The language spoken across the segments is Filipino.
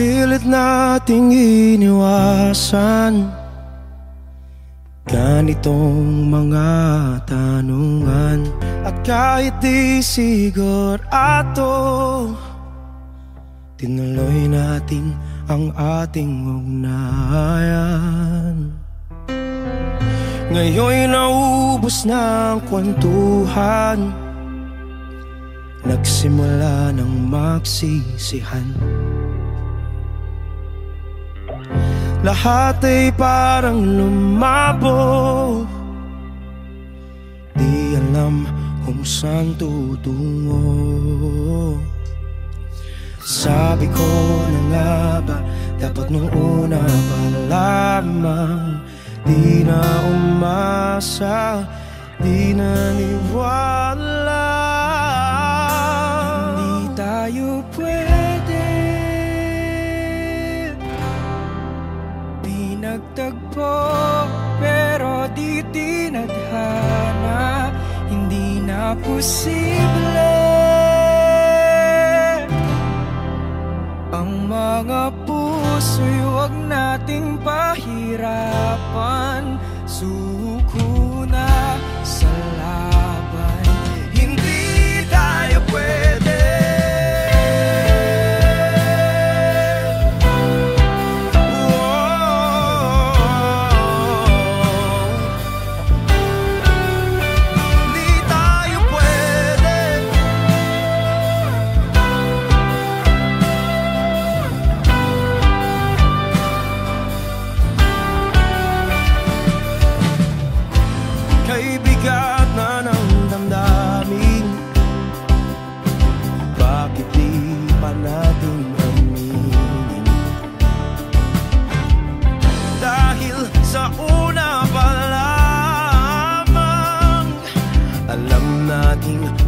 Pilit nating iniwasan ganitong mga tanungan. At kahit di sigurado, tinuloy natin ang ating ugnayan. Ngayon'y naubos na ang kwentuhan, nagsimula ng magsisihan. Lahat ay parang lumabo, di alam kung saan tutungo. Sabi ko na nga ba, dapat nung una pa lamang, di na umasa, di naniwala. Hindi tayo pwede pinagtagpo, pero di tinadhana. Hindi na posible ang mga puso'y huwag nating pahirapan. Suko na sa laban, hindi tayo pwede.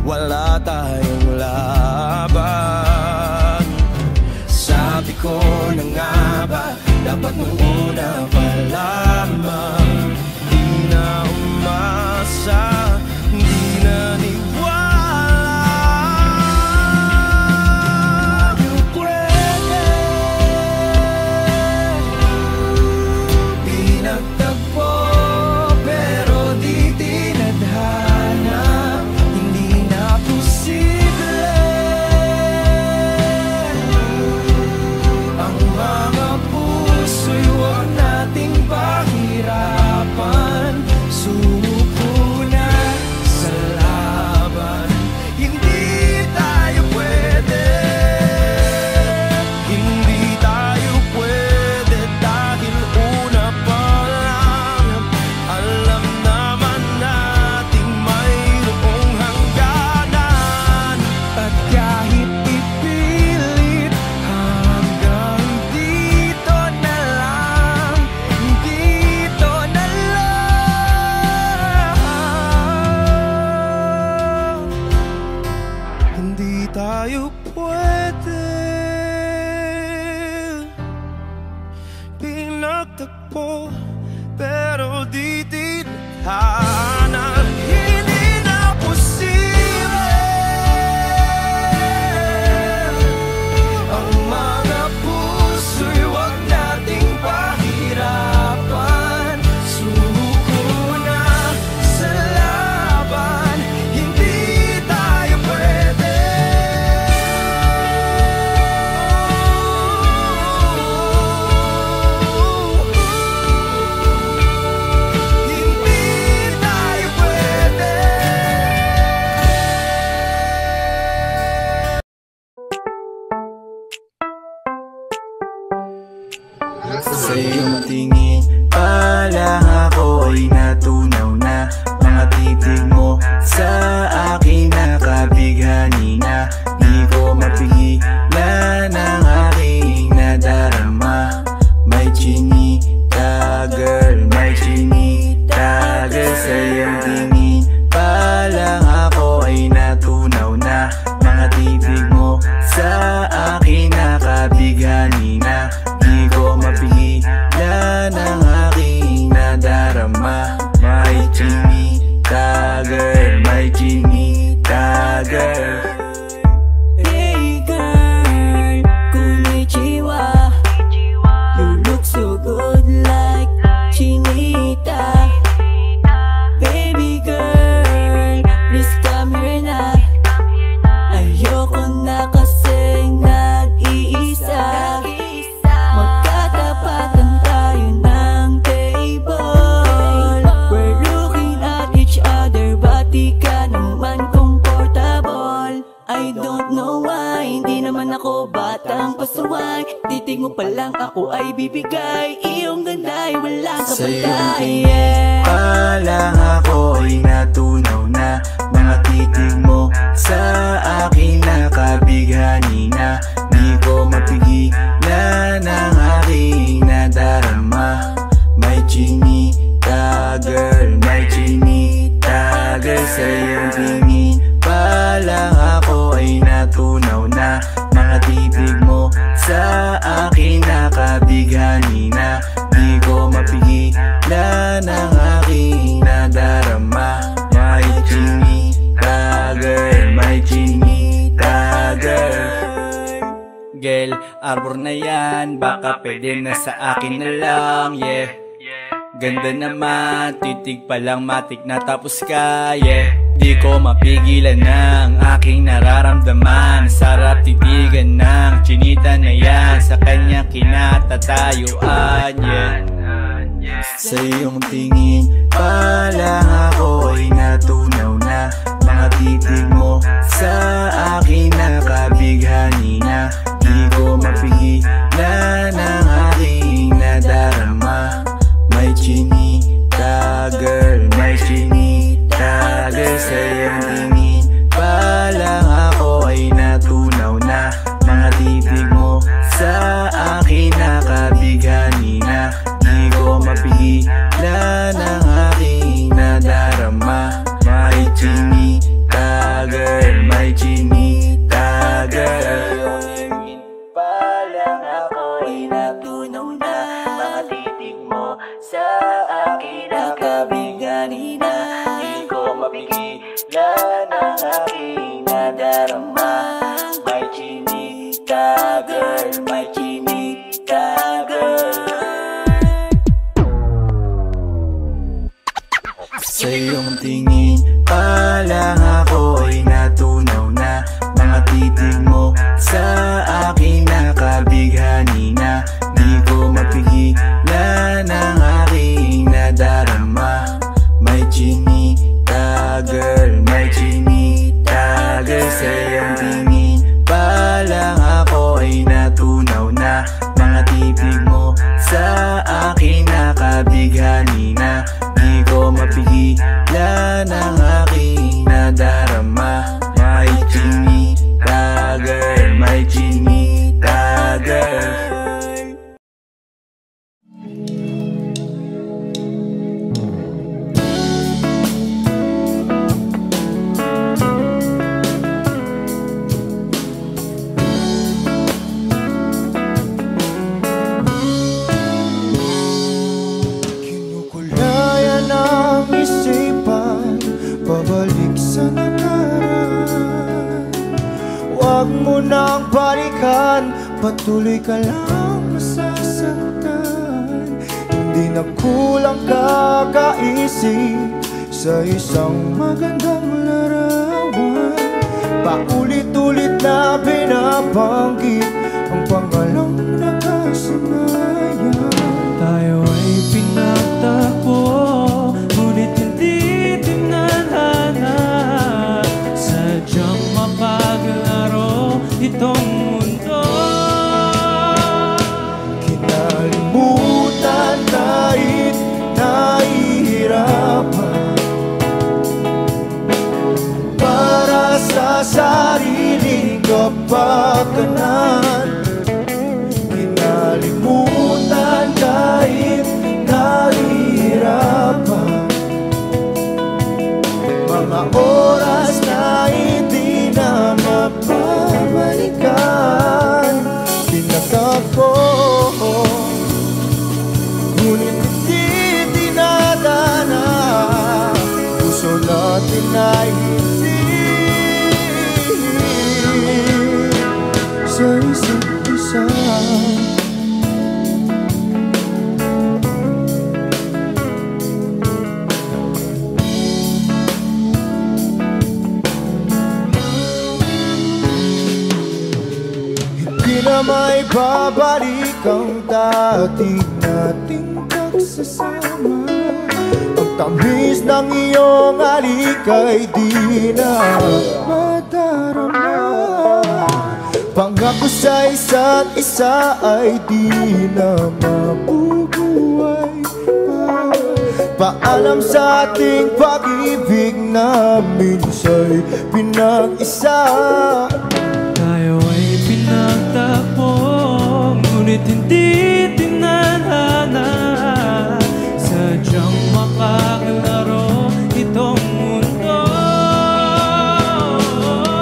Wala tayong laban. Sabi ko na nga ba, dapat nung una pa lamang, di na umasa, di na niwala. Tayo pwede pinagtagpo, pero di tinadhana. Pahirapan, suko na sa laban, hindi tayo pwede. Hindi tayo pwede dahil una pa lang, alam naman nating mayroong hangganan. At kahit ipilit hanggang dito na lang, hindi tayo pwede pinagtagpo, pero di tinadhana. Hindi na posible ang mga puso'y huwag nating pahirapan. Suko na sa laban, hindi tayo pwede. Sa iyong tingin pa lang ako ay natunaw na. Mga titig mo sa akin nakabighani na. Di ko mapigilan ang aking nadarama. May chinita girl, may chinita girl. Sa iyong tingin pa lang ako ay natunaw na. Mga titig mo sa akin nakabighani na. Di ko mapigilan ang aking nadarama. May chinita girl, may chinita. chinita. Baby girl, please come here na. Ayoko na kasing nag-iisa. Magkatapatan tayo ng table. We're looking at each other, ba't di ka naman comfortable? I don't know why, hindi naman ako batang pasuway. Titig mo pa lang ako ay bibigay. Iyong ganda'y walang kapatay. Sa iyong pa lang ako ay natunaw na. Mga titig mo sa akin nakabighani na. Di ko mapigilan ang aking nadarama. May chinita girl, may chinita girl. Sa iyong tingin pa lang ako ay natunaw na. Mga titig mo sa akin nakabighani na. Di ko mapigilan ang aking nadarama. May chinita girl, may chinita girl. Girl, arbor na yan, baka pwede na sa akin na lang, yeah. Ganda naman, titig pa lang matik na tapos ka, yeah. Di ko mapigilan ng aking nararamdaman. Sarap titigan ng chinita na yan. Sa kanya kinatatayuan, yeah. Sa iyong tingin pa lang ako ay natunaw na. Mga titig mo sa akin nakabighani na. Di ko mapigilan ang aking nadarama. May chinita girl, may chinita girl. Sa iyong tingin pa lang ako ay natunaw na. Mga titig mo sa akin nakabighani na. Di ko mapigilan ang aking nadarama. May chinita girl, may chinita girl. Pa lang ako ay natunaw na. Mga titig mo sa akin nakabighani na. Di ko mapigilan ang aking nadarama. May chinita girl, may chinita girl. Sa iyong tingin pa lang ako ay natunaw na. Mga titig mo sa akin nakabighani na. Di ko mapigilan ang aking nadarama. May chinita girl, may chinita girl. Sa iyong tingin pa lang ako ay natunaw na. Mga titig mo sa akin nakabighani na. Di ko mapigilan ang aking nadarama. May chinita girl, may chinita girl. Kinukulayan ang isipan, pabalik sa nakaraan. Huwag mo nang balikan, patuloy ka lang masasaktan. Hindi na kulang kakaisip sa isang magandang larawan. Paulit-ulit na binabanggit ang pangalang nakasanayan. Tayo ay pinagtagpo, ngunit hindi tinadhana. Sadyang mapaglaro itong mundo. Kinalimutan kahit nahihirapan, para sa sariling kapakanan. Kinalimutan Para may babalik ang dati nating pagsasama. Ang tamis ng iyong halik ay di na madarama. Pangako sa isa't isa ay di na mabubuhay pa. Paalam sa ating pag-ibig na minsa'y pinag-isa. Tayo ay pinagtapos, ngunit hindi tinadhana. Sadyang makakalaro itong mundo.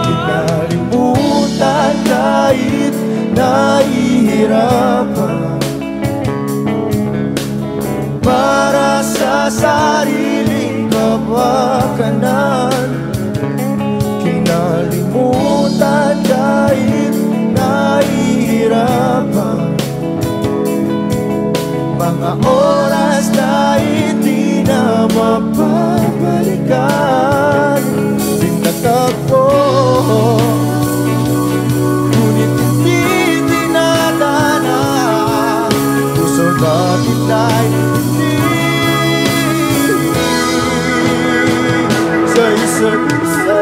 Pinalimutan kahit nahihirapan, para sa sariling kapakanan. Kinalimutan kahit nahihirapan, mga oras na hindi na mapabalikan. Pinagtagpo, ngunit hindi tinadhana. Puso natin ay hindi sa isa't isa.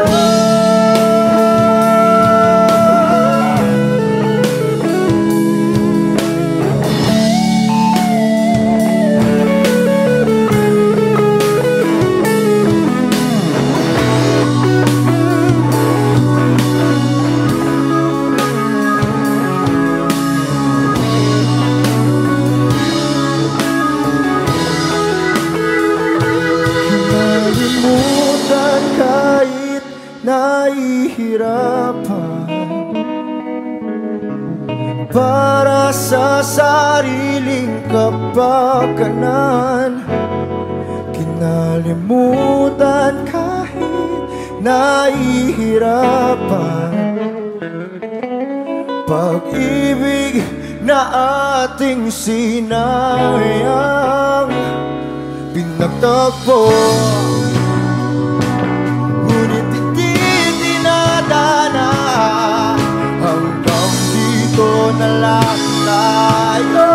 Kinalimutan kahit nahihirapan, para sa sariling kapakanan. Kinalimutan kahit nahihirapan, pag-ibig na ating sinayang. Pinagtagpo, ngunit hindi tinadhana. Hanggang dito na lang tayo.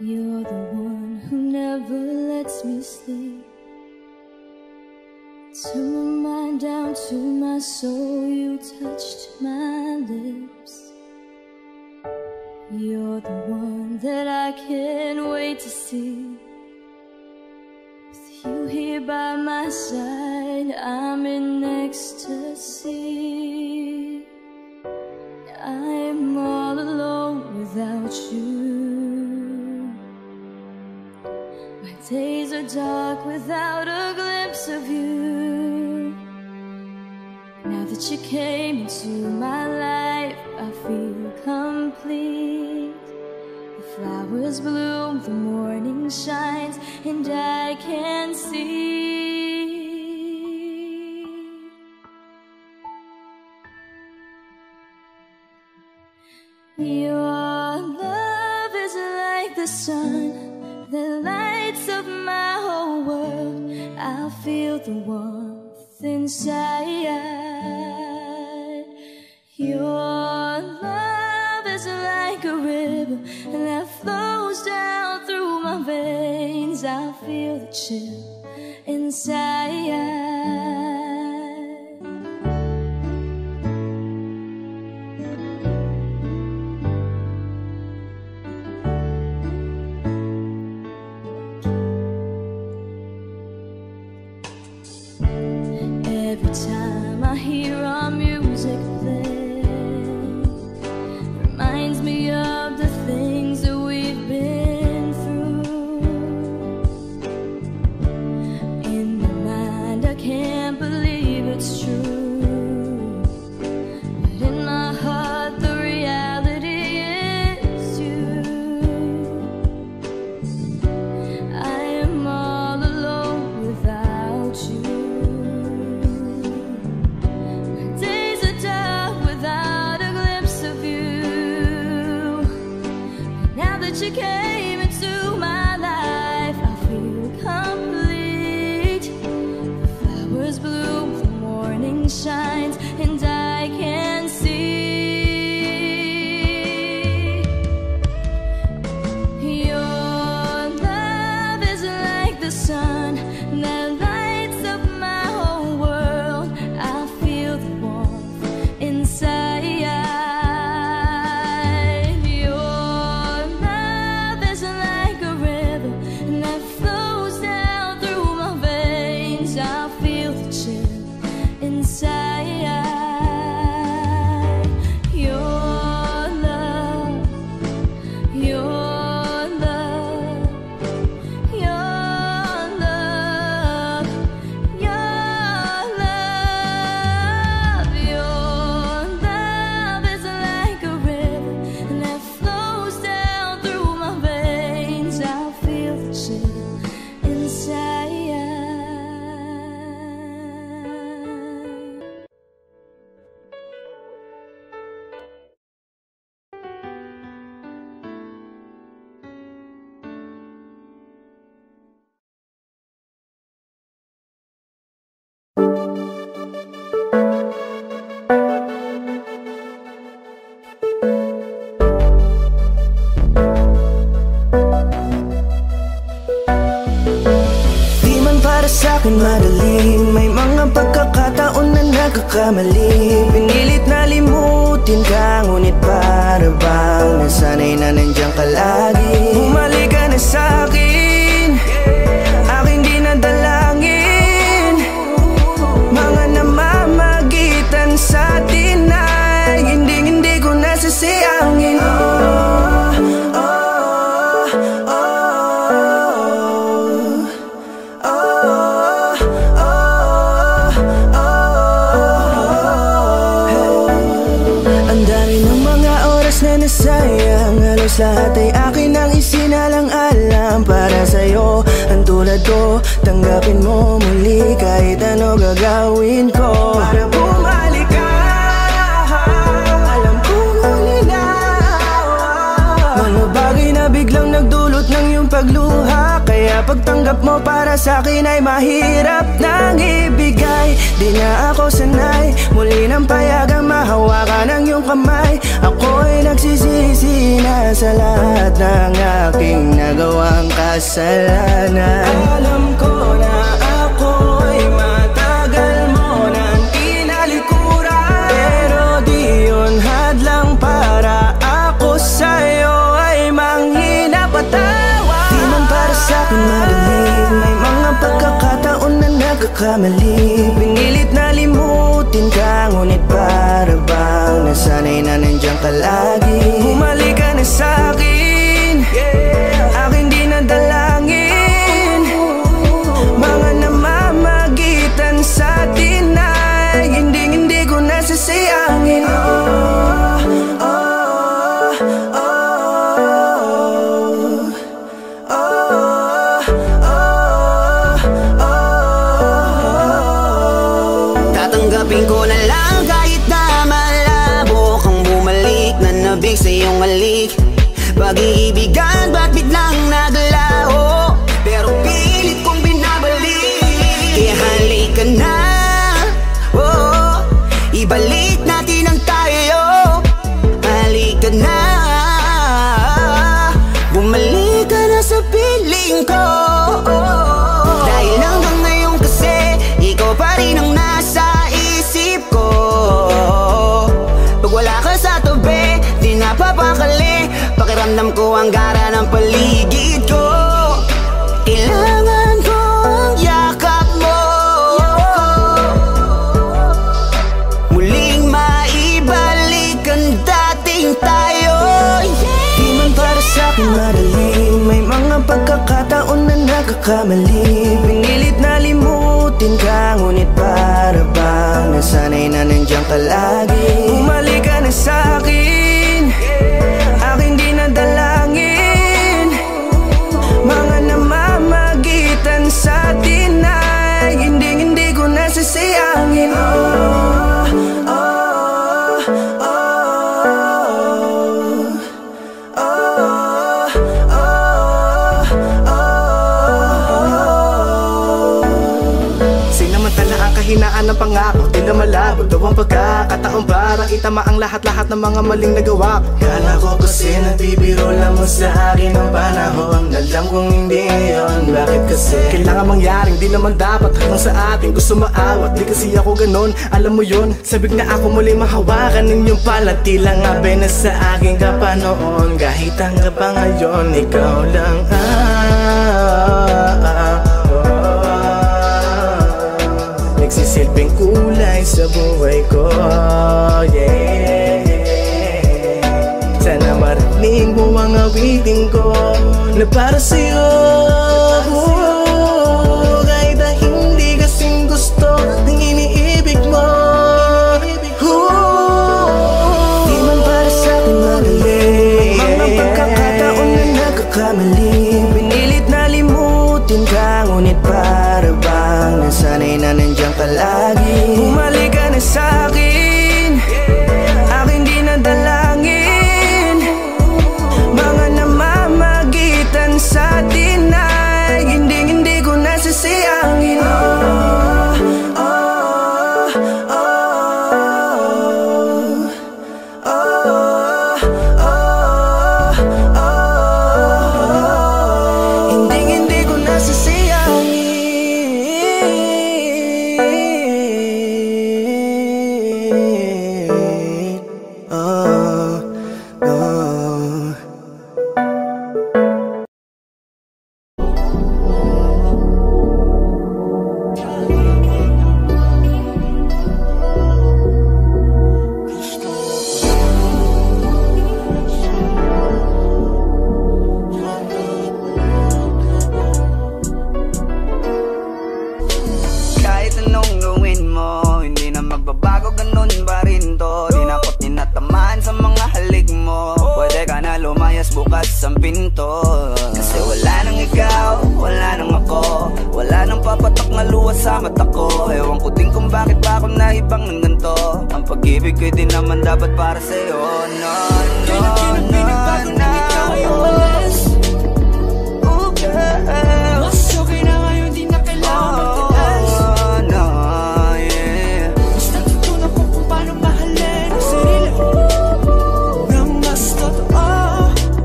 You're the one who never lets me sleep. Turn my mind down to my soul, you touched my lips. You're the one that I can't wait to see. With you here by my side, I'm in ecstasy. I'm all alone without you. My days are dark without a glimpse of you. Now that you came into my life, I feel complete. The flowers bloom, the morning shines, and I can see. Your love lights up my whole world. I feel the warmth inside. Your love is like a river and that flows down through my veins. I feel the chill inside. Every time I hear our music play, reminds me of the things that we've been through. In my mind I can't believe it's true, but in my heart the reality is you. I am all alone without you. You came into my life, I feel complete. The flowers bloom, the morning shines, and I can see. Your love is like the sun that lights up my whole world. I feel the warmth inside. Sa'kin madali, may mga pagkakataon na nagkakamali. Pinilit na limutin ka, ngunit para bang nasanay na nandiyan ka lagi. Bumalik ka na sa'kin, aking dinadalangin. Mga namamagitan sa'tin ay hindi ko nasasayangin. Sayang, halos lahat ay akin ang isinalang-alam para sa'yo. Ang tulad ko, tanggapin mo muli kahit ano gagawin ko para bumalik ka. Alam kong ulinaw mga bagay na biglang nagdulot ng iyong pagluha, kaya pagtanggap mo para sa'kin ay mahirap nang ibigay. Di na ako sanay muli ng payagang mahawakan ang iyong kamay. Ako'y nagsisisi na sa lahat ng aking nagawang kasalanan. Alam ko na ako'y matagal mo nang tinalikuran, pero di yun hadlang para ako sa'yo ay manghina patawa. Di man para sa'kin madali, may mga pagkakataon na nagkakamali. Pinilit na limutin ka, ngunit para bang nasanay na nandiyan ka lagi. Bumalik ka na sa'kin, aking dinadalangin. Mga namamagitan sa'tin ay hindi ko nasasayangin. Tatanggapin ko na lang kahit na malabo kang bumalik na nabig sa iyong halik. Pag-iibigan ba't biglang naglaho? Pero Alam ko ang gara ng paligid ko. Kailangan ko ang yakap mo. Muling maibalik ang dating tayo. Di man para sa'kin madali, may mga pagkakataon na nagkakamali. Pinilit na limutin ka, ngunit para bang nasanay na nandiyan ka lagi. Bumalik ka na sa'kin, aking di nadalangin. Mga namamagitan sa atin ay hindi ko nasasayangin. Hinaan ng pangako, di na malabo daw ang pagkakataon para itama ang lahat-lahat ng mga maling nagawa. Kala ko kasi nagbibiro lang mo sa akin ang panahon. Alam kong hindi yun, bakit kasi kailangan mangyaring di naman dapat hanggang sa atin gusto maawat. Di kasi ako ganon, alam mo yun. Sabik na ako muli mahawakan ninyong pala. Tila nga na sa akin ka pa noon. Kahit hanggang pa ngayon, ikaw lang nagsisilbing kulay sa buhay ko, yeah. Sana marinig mo ang awitin ko na para sa'yo, kahit na hindi kasing gusto ng iniibig mo. Di man para sa'kin madali, mga pagkakataon na nagkakamali. Pinilit na limutin ka, ngunit para bang nasanay na nandiyan ka lagi. Bumalik ka na sa'kin, aking di nadalangin. Mga namamagitan sa atin ay hindi ko nasasayangin. Hindi ko nasasayangin. Kahit anong gawin mo, hindi na magbabago, ganun pa rin to. Di na ako't tinatamaan sa mga halik mo. Pwede ka na lumayas, bukas ang pinto. Kasi wala nang ikaw, wala nang ako, wala nang papatok na luha sa mata ko. Ewan ko din kung bakit pa ako naibang ng ganito. Ang pag-ibig ko'y di naman dapat para sa'yo. No, no, no, no. Oh, girl. Mas okay na ngayon, di na kailangan magtaas. No, yeah. Basta tutunan ko kung paano mahalin ang sarili nang mas totoo.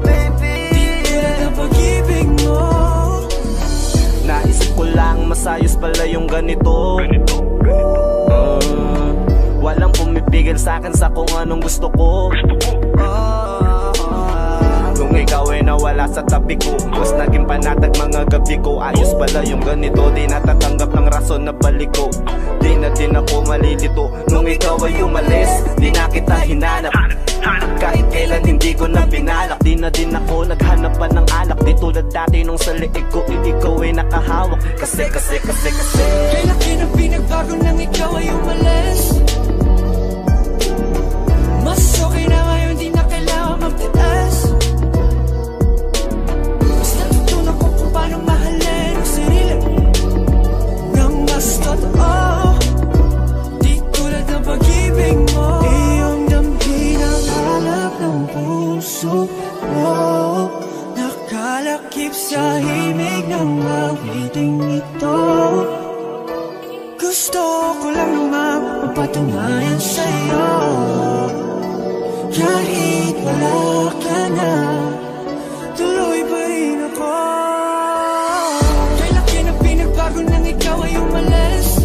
Baby, Di tulad ng pag-ibig mo. Naisip ko lang masayos pala yung ganito. Walang pumipigil sa'kin sa kung anong gusto ko. Kung ikaw ay nawala sa tabi ko, mas naging panatag mga gabi ko. Ayos pala yung ganito, di natatanggap ng rason na balik ko. Di na din ako malilito nung ikaw ay umalis. Di na kita hinanap, kahit kailan hindi ko na binalak. Di na din ako naghanap pa ng alak. Di tulad dati nung sa liig ko, ikaw ay nakahawak. Kasi Kailan kinang pinagbago nang ikaw ay umalis. Mas okay na ngayon, di na kailangan magtaas. Basta tutunan ko kung paano mahalin ang sarili nang mas totoo. Di tulad ng pag-ibig mo. Iyong damhin ang hanap ng puso mo. Nakalakip sa himig ng awiting ito. Gusto ko lang naman magpatunayan sa'yo. Kahit wala ka na, tuloy pa rin ako. Kailan kinang pinagbago nang ikaw ay umalis.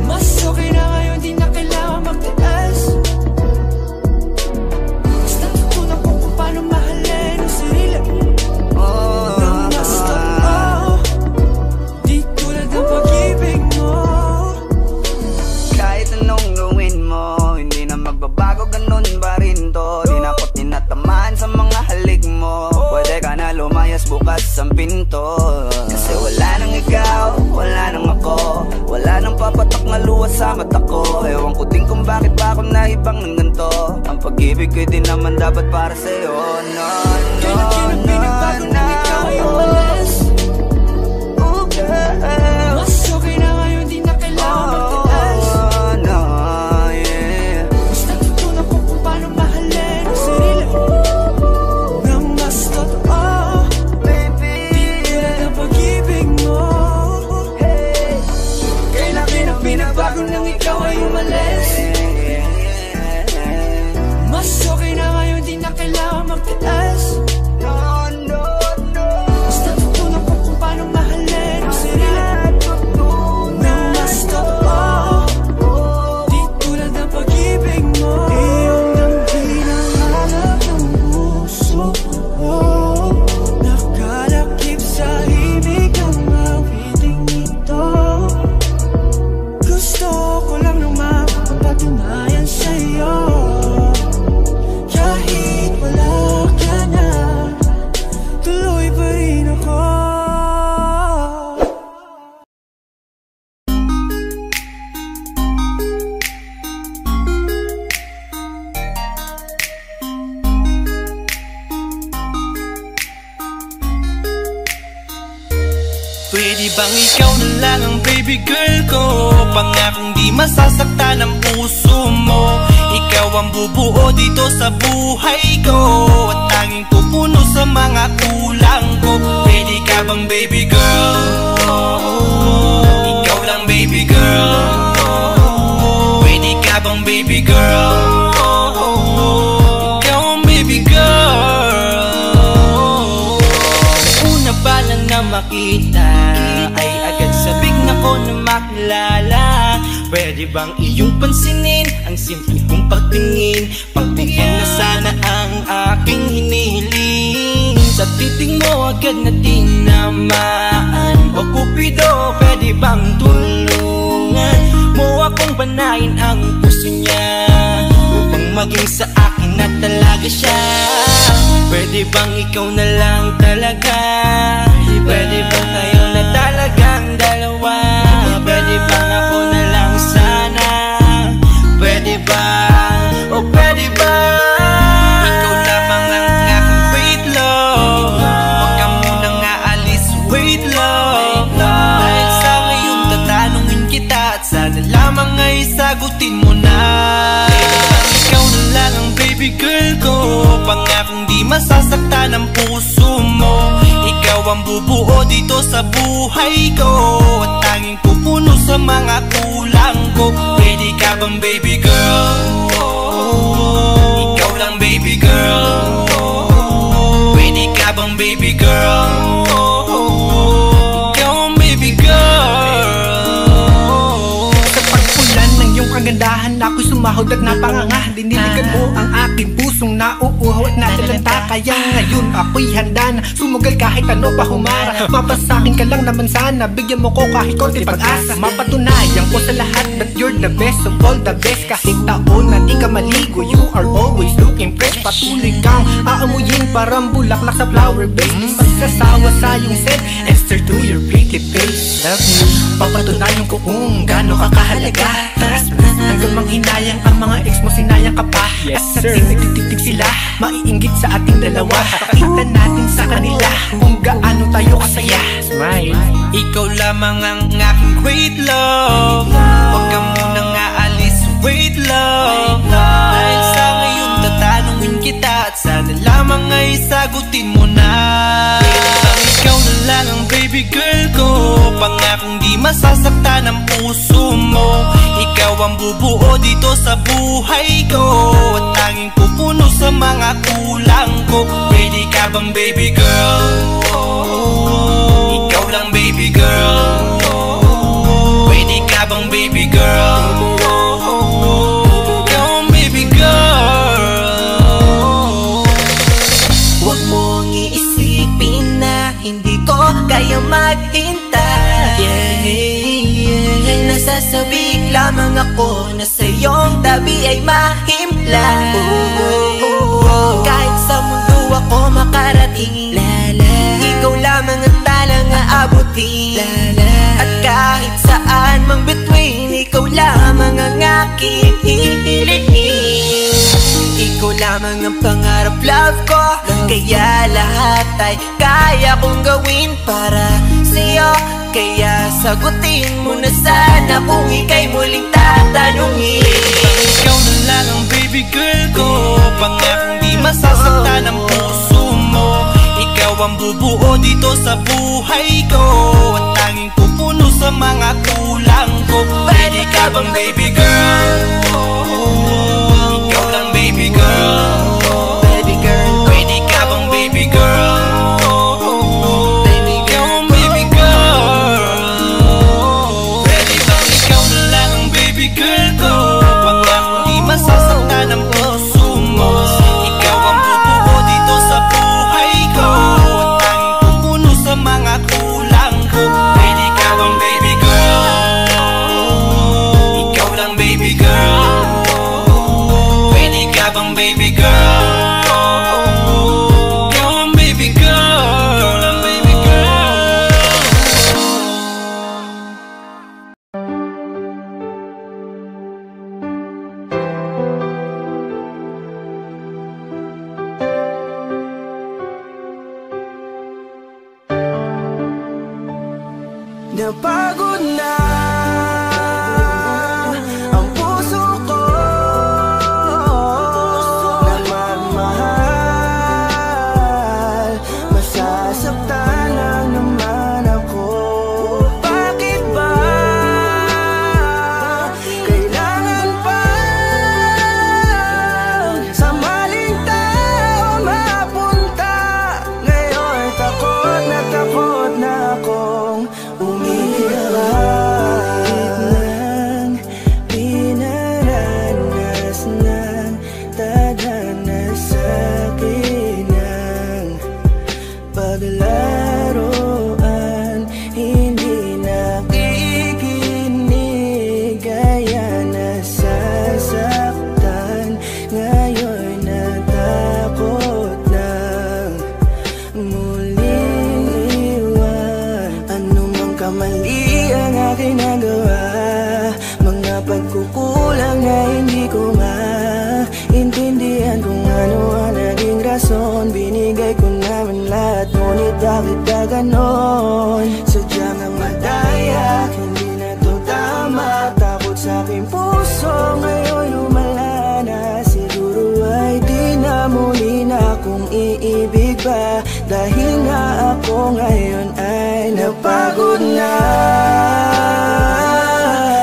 Mas okay na ngayon, di na kailangan magtaas. Basta tutunan ko bukas ang pinto. Kasi wala nang ikaw, wala nang ako, wala nang papatak na luha sa mata ko. Ewan ko din kung bakit ba ako naibang ng ganito. Ang pag-ibig ko'y di naman dapat para sa'yo. No, no, no, na ikaw ay umalis. Oh girl, mas okay na ngayon, di na kailangan magtaas. no, yeah. Mas natutunan ko kung paano mahalin ang sarili nang mas totoo. Baby, Di tulad ng pag-ibig mo. Kailan pinabago nang ikaw ay umalis. Mas okay na ngayon, di na kailangan magtaas. no, no, no. Mas natutunan ko kung paano mahalin ang sarili nang mas totoo. Di tulad ng pag-ibig mo. Iyong nang hinahanap ng puso ko. Nakalakip sa himig ang awiting ito. Gusto ko lang nang mapapatunayan sa'yo. Kahit wala ka na, tuloy pa rin ako. Pwede bang ikaw na lang ang baby girl ko? Pangakong di masasaktan ang puso mo. Ikaw ang bubuo dito sa buhay ko, at tanging pupuno sa mga kulang ko. Pwede ka bang baby girl? Ikaw lang baby girl. Pwede ka bang baby girl? Ikaw ang baby girl. Una pa lang na makita ay agad sabik na ko na makilala. Pwede bang iyong pansinin ang simple kong pagtingin? Pagbigyan na sana ang aking hinihiling. Sa titing mo agad na tinamaan. O Cupido, pwede bang tulungan mo akong panayin ang puso niya, upang maging sa akin na talaga siya? Pwede bang ikaw na lang talaga? Pwede bang tayo na talagang dalawa? Pwede bang ako na lang sana? Pwede ba? O pwede ba? Ikaw lamang ang aking wait love. Huwag ka munang aalis, wait love. Dahil sa ngayon tatanungin kita, at sana lamang ay sagutin mo na. Pwede bang ikaw na lang ang baby girl ko? Pangakong di masasaktan ang puso mo. Ikaw ang bubuo dito sa buhay ko, at tanging pupuno sa mga kulang ko. Pwede ka bang baby girl? Ikaw lang baby girl. Pwede ka bang baby girl? Ikaw ang baby girl. Sa pagpulan ng iyong kagandahan, ako'y sumahod at napanganga. Diniligan mo ang aking pusong nauuhaw at natalanta. Kaya ngayon ako'y handa na sumugal kahit ano pa humara. Mapasakin ka lang naman sana, bigyan mo ko kahit konti pag-asa. Mapatunayan ko sa lahat that you're the best of all the best. Kahit taon na di ka maligo, you are always looking fresh. Patuloy kang aamuyin parang bulaklak sa flower base. Di magsasawa sa iyong scent, Esther to your pretty face. Love you, papatunayan ko kung gaano ka kahalaga. Hanggang manghinayang ang mga ex mo, sinayang ka pa. At sa tingtig sila, maiinggit sa ating dalawa. Pakita natin sa kanila kung gaano tayo kasaya. Smile. Ikaw lamang ang aking great love. Huwag ka munang aalis, wait love. Dahil sa ngayon tatanungin kita, at sana lamang ay sagutin mo na. Pwede bang ikaw na lang ang baby girl ko? Pangakong di masasaktan ang puso mo. Ikaw ang bubuo dito sa buhay ko, at tanging pupuno sa mga kulang ko. Pwede ka bang baby girl? Ikaw lang baby girl. Pwede ka bang baby girl? Ikaw ang baby girl. Huwag mong iisipin na hindi ko kaya maghintay. Nasasabik lamang ako na sa iyong tabi ay mahimpla. Kahit sa mundo ako makarating, ikaw lang lamang ang pangarap, love ko. Kaya lahat ay kaya kong gawin para sa'yo. Kaya sagutin mo na sana kung ika'y muling tatanungin. Ikaw na lang ang baby girl ko, pangakong di masasaktan ang puso mo. Ikaw ang bubuo dito sa buhay ko, at tanging pupuno sa mga kulang ko. Pwede ka bang baby girl? Ikaw lang baby girl. Baby girl, pwede ka bang baby girl? Baby girl, baby girl. Pwede bang ikaw na lang ang baby girl ko, pangakong di masasaktan ang puso mo. Ikaw ang bubuo dito sa buhay ko, at tanging pupuno sa mga kulang ko. Pwede ka bang baby girl? Ikaw lang baby girl. Pwede ka bang baby girl? Ikaw ang baby girl. Baby girl. Napagod na ang puso ko na magmahal. Masasaktan lang naman ako. Bakit ba kailangan pa sa maling tao mapunta? Ngayon takot na akong kahit nang pinaranas ng tadhana sa'kin ang paglaruan, hindi nakikinig, kaya nasasaktan. Ngayon natakot nang muling iwan. Ano mang kamali ang aking nagawa, mga pagkukulang na hindi ko maintindihan kung ano ang naging rason. Binigay ko naman lahat, ngunit bakit ka ganon? Sadyang ang madaya, hindi na to tama. Takot sa aking puso, ngayon lumala na. Siguro ay di na muli na akong iibig pa, dahil nga ako ngayon ay napagod na.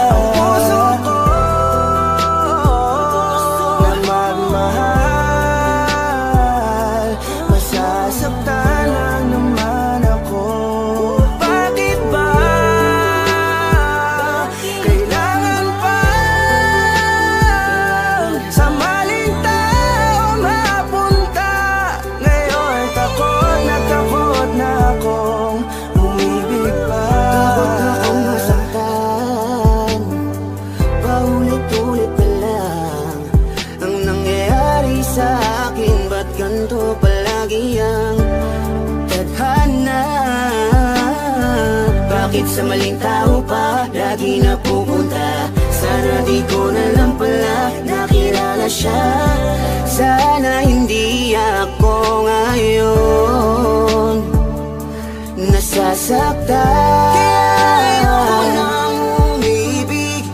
Ang puso ko na magmahal, masasaktan lang naman ako. Bakit ba kailangan pa sa maling tao mapunta? Ngayon takot na akong umibig pa. Takot na akong masaktan, paulit-ulit pa lang ang nangyayari sa akin. Ba't ganito palagi ang tadhana? Bakit sa maling tao pa lagi napupunta? Sana di ko na lang pala nakilala siya. Sana hindi ako ngayon nasasaktan. Kaya ayoko nang umibig,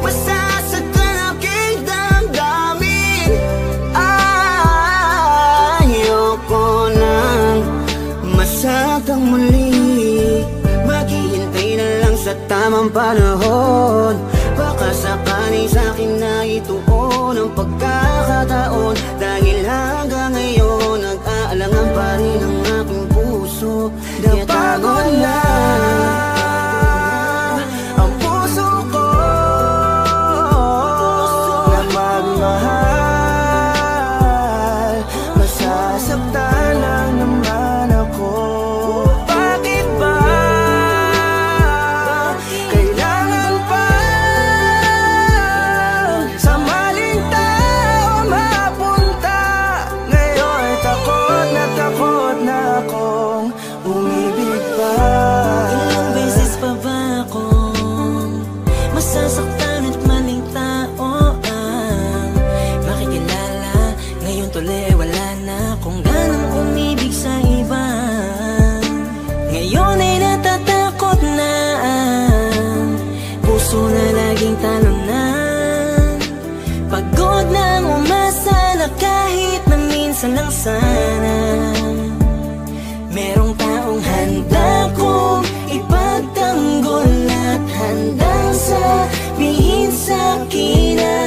masasaktan aking damdamin. Ayoko nang masaktan muli, maghihintay na lang sa tamang panahon. Baka sakali sa'kin na ituon ang pagkakataon, dahil hanggang ngayon nag-aalangan pa rin ang aking puso. Napagod na ang puso ko na magmahal, masasaktan lang naman ako. Bakit ba kailangan pa sa maling tao mapunta? Ngayon takot na akong umibig pa. Ngayon ay natatakot na ang puso na laging talon na. Pagod nang umasa na kahit na minsan lang sana merong taong handa kong ipagtanggol at handang sabihin sa'kin na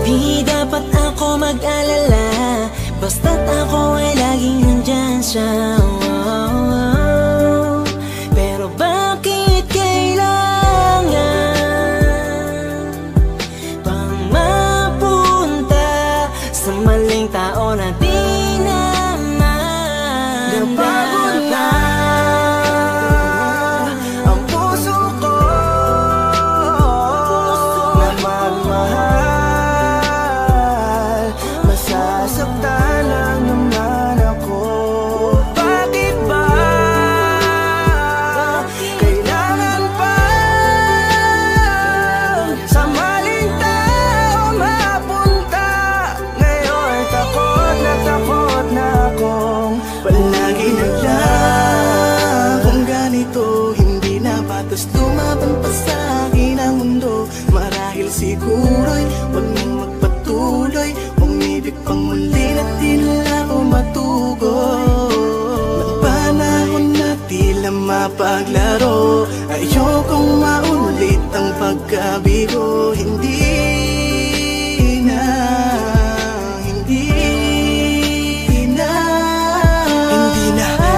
di dapat ako mag-alala, basta't ako ay laging nandyan siya. Pero bakit kailangan pang mapunta sa maling tao na di napagod na ang puso ko na magmahal? Masasaktan lang naman ako. Bakit ba kailangan pa sa maling tao mapunta? Ngayon takot na akong palagi na lang kung ganito. Hindi na patas lumaban pa sa akin ang mundo. Marahil siguro'y huwag nang magpatuloy, umibig pang muli na tila ako matugon. Ng panahon na tila mapaglaro, ayokong maulit ang pagkabigo. Hindi na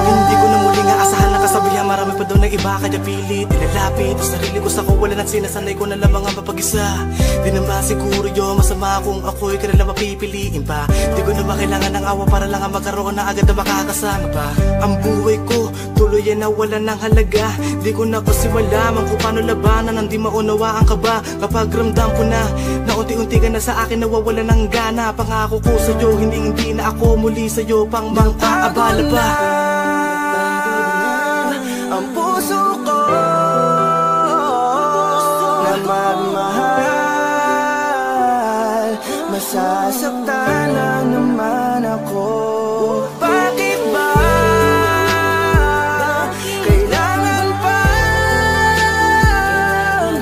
Hindi ko na muling aasahan na kasabihan. Marami pa daw ng iba kaya pilit ilalapit ang sarili ko sa kawalan at sinasanay ko na lamang ang mapag-isa. Di na ba siguro yun masama kung ako'y kanila mapipiliin pa? Di ko na ba kailangan ng awa para lang magkaroon na agad na makakasama pa? Ang buhay ko tuloy ay nawalan ng halaga. Di ko na kasi malaman kung paano labanan ang di maunawaan ka ba. Kapag ramdam ko na unti-unti ka na sa akin nawawalan ng gana. Pangako ko sa'yo hindi na ako muli sa'yo pang mang-aabala pa. Ang puso ko na magmahal, masasaktan lang naman ako. Bakit ba kailangan pa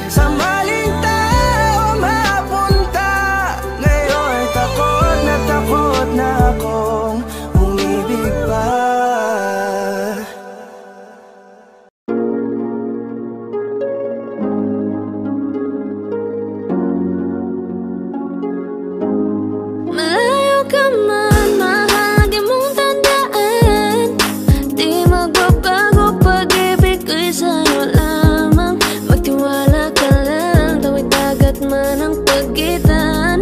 sa maling tao mapunta? Ngayon takot na akong umibig pa. Malayo ka man, mahagi mong tandaan, di magbabago pag-ibig ko'y sa'yo lamang. Magtiwala ka lang, tawid dagat man ang pagitan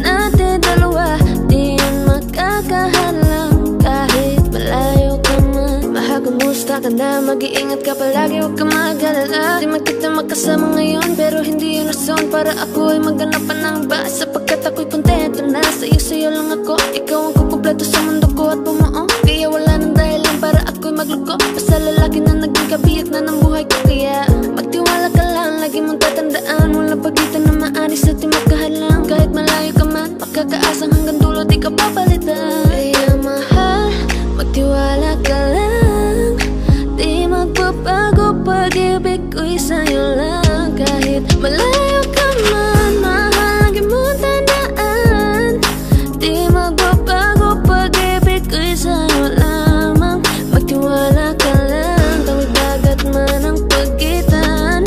natin dalawa, di yan makakahalang. Kahit malayo ka man, mahakamusta ka na, mag-iingat ka palagi, huwag ka mag-alala. Di man kita makasama ngayon, pero hindi yun rason para ako ay maganapan ng iba. Sapagkat ako'y kontento na sa'yo lang ako. Ikaw ang kukumpleto sa mundo ko at bumuo. Kaya wala nang dahilan para ako'y magluko. Basta lalaki na naging kabiyak na ng buhay ko. Kaya magtiwala ka lang, lagi mong tatandaan, walang pagitan na maanis at di makahalang. Kahit malayo ka man, makakaasang hanggang dulo di ka papalitan. Kaya mahal, magtiwala ka lang, di magbabago pag-ibig ko'y sa'yo lang. Kahit malayo ka man, mahagi mong tandaan, di magbabago pag-ibig ko'y sa'yo lamang. Magtiwala ka lang, tawid dagat man ang pagitan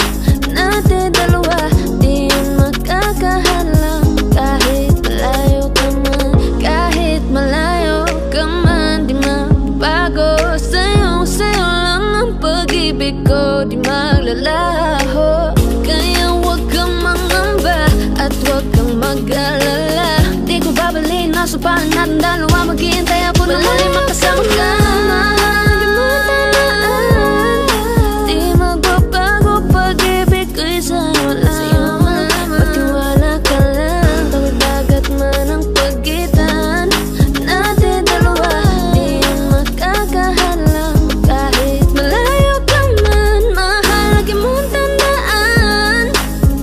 natin dalawa, di yun makakahalang. Kahit malayo ka man, kahit malayo ka man, di magbago sa'yo lang ang pag-ibig ko, di maglalaho. Kaya huwag kang mangamba at huwag kang mag-alala. Di ko babaliin, nasupahan natin dalawa, maghihintay ako na muli makasama ka. Mahagi mo tandaan, di magbabago pag-ibig ko'y sa'yo lamang. Magtiwala ka lang, tawid dagat man ang pagitan natin dalawa, di yan makakahalang. Kahit malayo ka man, mahagi mong tandaan,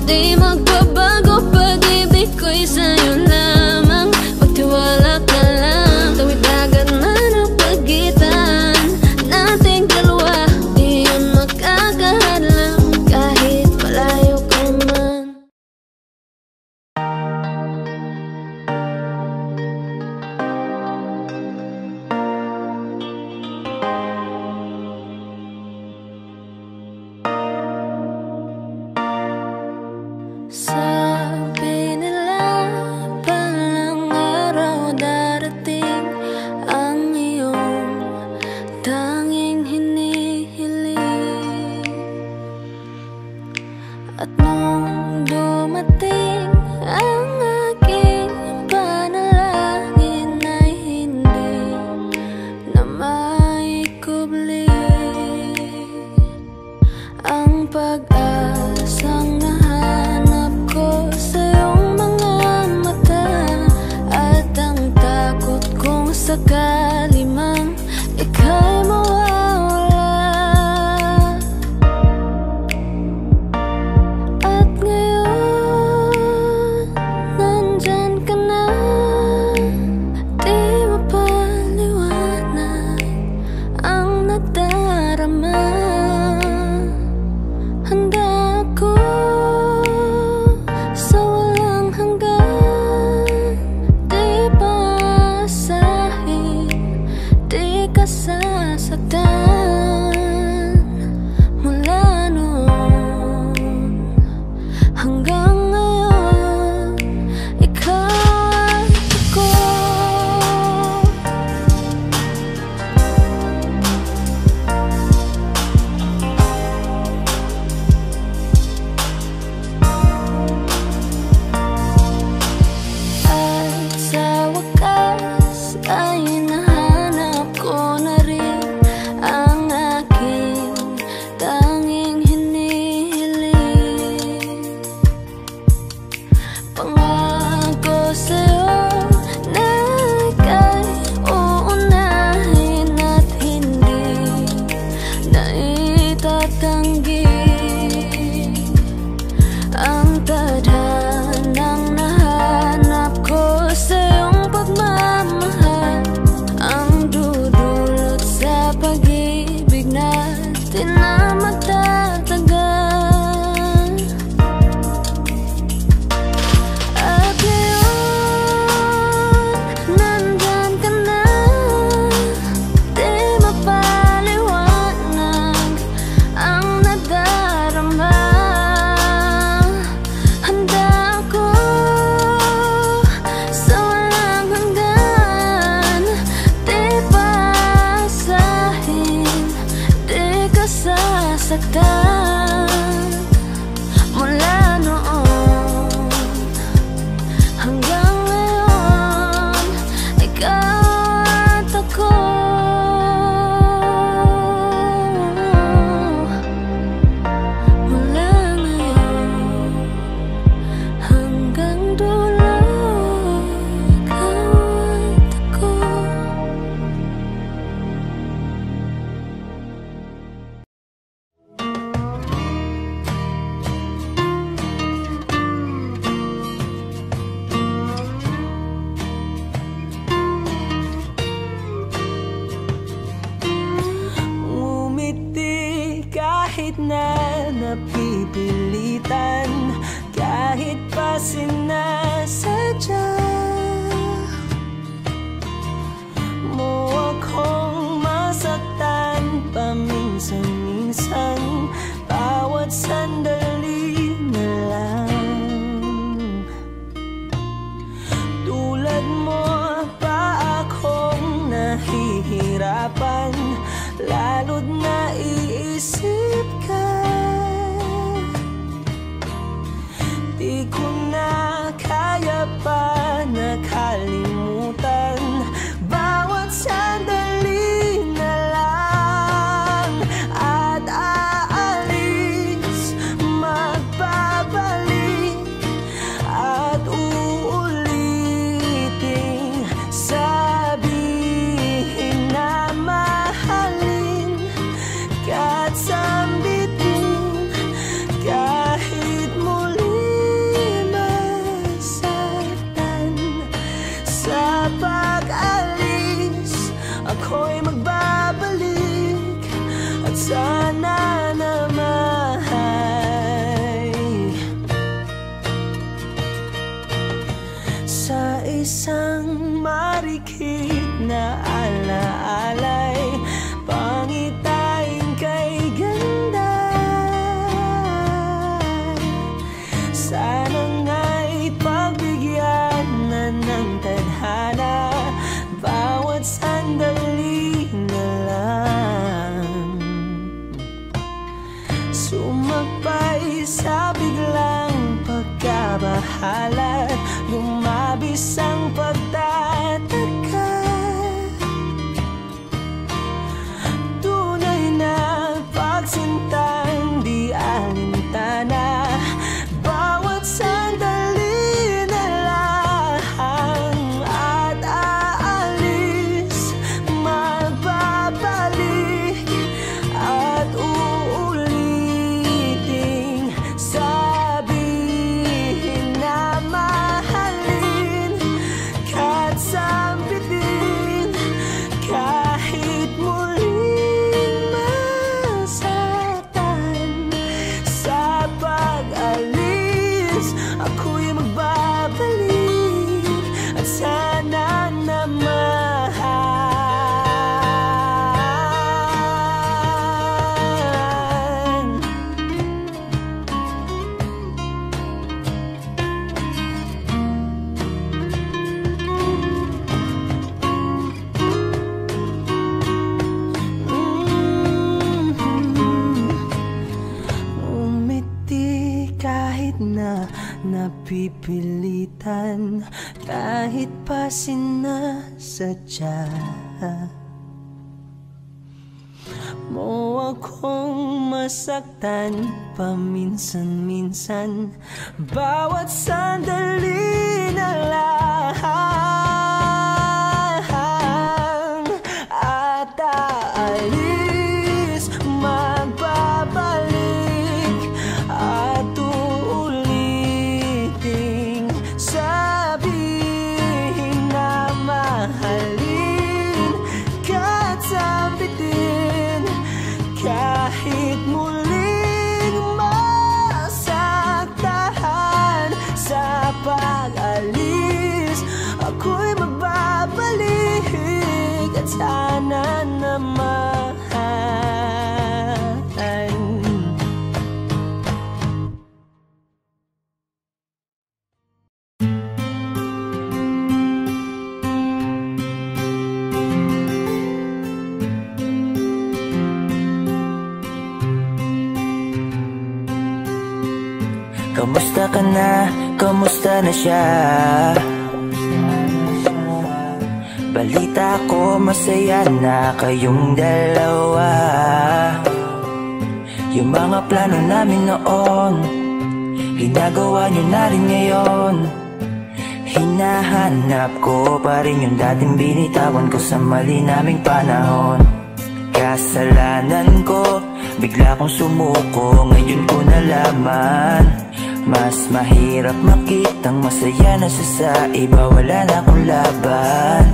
di magbabago pag-ibig ko'y sa'yo lamang. Magtiwala ka lang, tawid dagat man ang pagitan matanggi ang tadhanang nahanap ko sa iyong pagmamahal, ang dudulot sa pag-ibig natin na magtatagal. At ngayon, nandyan ka na, di mapaliwanag ang nadarama. Handa ako sa walang hanggan, di pasahin, di ka sasaktan. Mula noon hanggang ngayon, ikaw at ako. Mula ngayon hanggang dulo, ikaw at ako. Ngumiti kahit na napipilitan, kahit pa sinasadya mo akong masaktan paminsan-minsan, bawat sandali na lang. Tulad mo pa akong nahihirapan, lalo't naiisip ka. Di ko na kaya pa nakalimutan, bawat sandali na lang. At aalis, magbabalik, at uuliting sabihin na mahalin ka't sambitin, kahit muli masaktan. Sa pag-alis, ako'y magbabalik, at sana naman sa isang marikit na alaalay, pangitain kay ganda. Sana nga'y pagbigyan na ng tadhana, bawat sandali na lang. Sumakbay sa biglang pagkabahala, lumabis ang pagtataka. Tunay na pagsintang di alintana, bawat sandali na lang. At aalis, magbabalik, at uuliting sabihin na mahalin ka't sambitin, kahit muling masaktan. Sa pag-alis, ako'y magbabalik, at sana naman umiti kahit na napipilitan, kahit pa sinasadya mo akong masaktan paminsan-minsan, bawat sandali na lang. At aalis, magbabalik, Kamusta ka na? Kamusta na siya? Balita ko masaya na kayong dalawa. Yung mga plano namin noon, ginagawa nyo na rin ngayon. Hinahanap ko pa rin yung dating binitawan ko sa mali naming panahon. Kasalanan ko, bigla kong sumuko, ngayon ko nalaman. Mas mahirap makitang masaya na siya sa iba, wala na akong laban.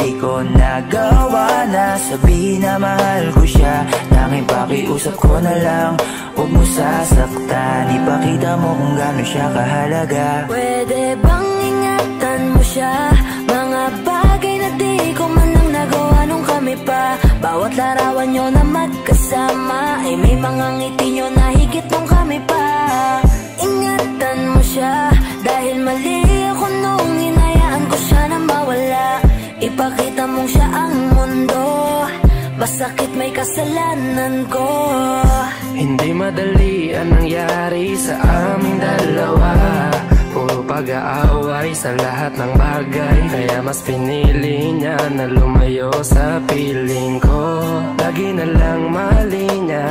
Di ko nagawa na sabihin na mahal ko siya. Tanging pakiusap ko na lang, huwag mo sasaktan. Ipakita mo kung gaano siya kahalaga. Pwede bang ingatan mo siya? Mga bagay na di ko man lang nagawa nung kami pa. Bawat larawan nyo na magkasama ay may mga ngiti nyo na higit nung kami pa. Ingatan mo siya dahil mali ako nung hinayaan ko siya na mawala. Ipakita mong siya ang mundo, masakit may kasalanan ko. Hindi madali ang nangyari sa aming dalawa. Puro pag-aaway sa lahat ng bagay, kaya mas pinili niya na lumayo sa piling ko. Lagi na lang mali niya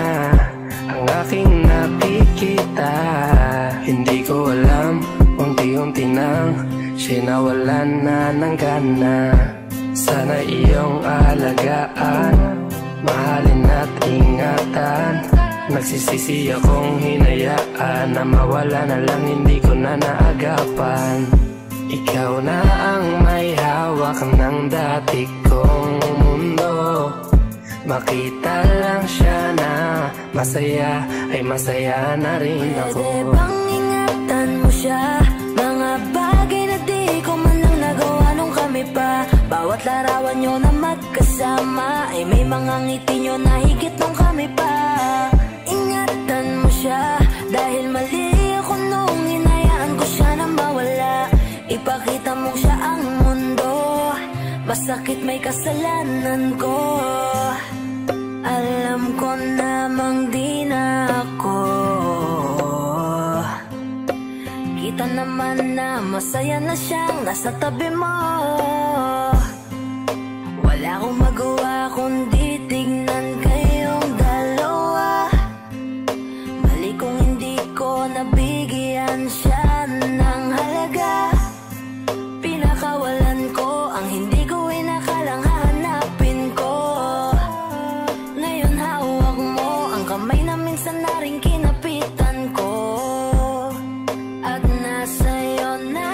ang aking nakikita. Hindi ko alam, unti-unti nang siya nawalan na ng gana. Sana iyong alagaan, mahalin at ingatan. Nagsisisi akong hinayaan na mawala na lang, hindi ko na naagapan. Ikaw na ang may hawak ng dati kong mundo. Makita lang siya na masaya, ay masaya na rin ako. Pwede bang ingatan mo siya? Mga bagay na di ko man lang nagawa nung kami pa. Bawat larawan nyo na magkasama ay may mga ngiti nyo na higit nung kami pa. Ingatan mo siya dahil mali ako nung hinayaan ko siya na mawala. Ipakita mo siya ang mundo, masakit may kasalanan ko. Alam ko namang di na ako. Kita naman na masaya na siyang nasa tabi mo. Wala akong magawa kundi tignan kayong dalawa. Mali kung hindi ko nabigyan siya ng halaga. Pinakawalan ko ang hindi ko inakalang hahanapin ko. Ngayon hawak mo ang kamay na minsan na rin kinapitan ko. At nasa'yo na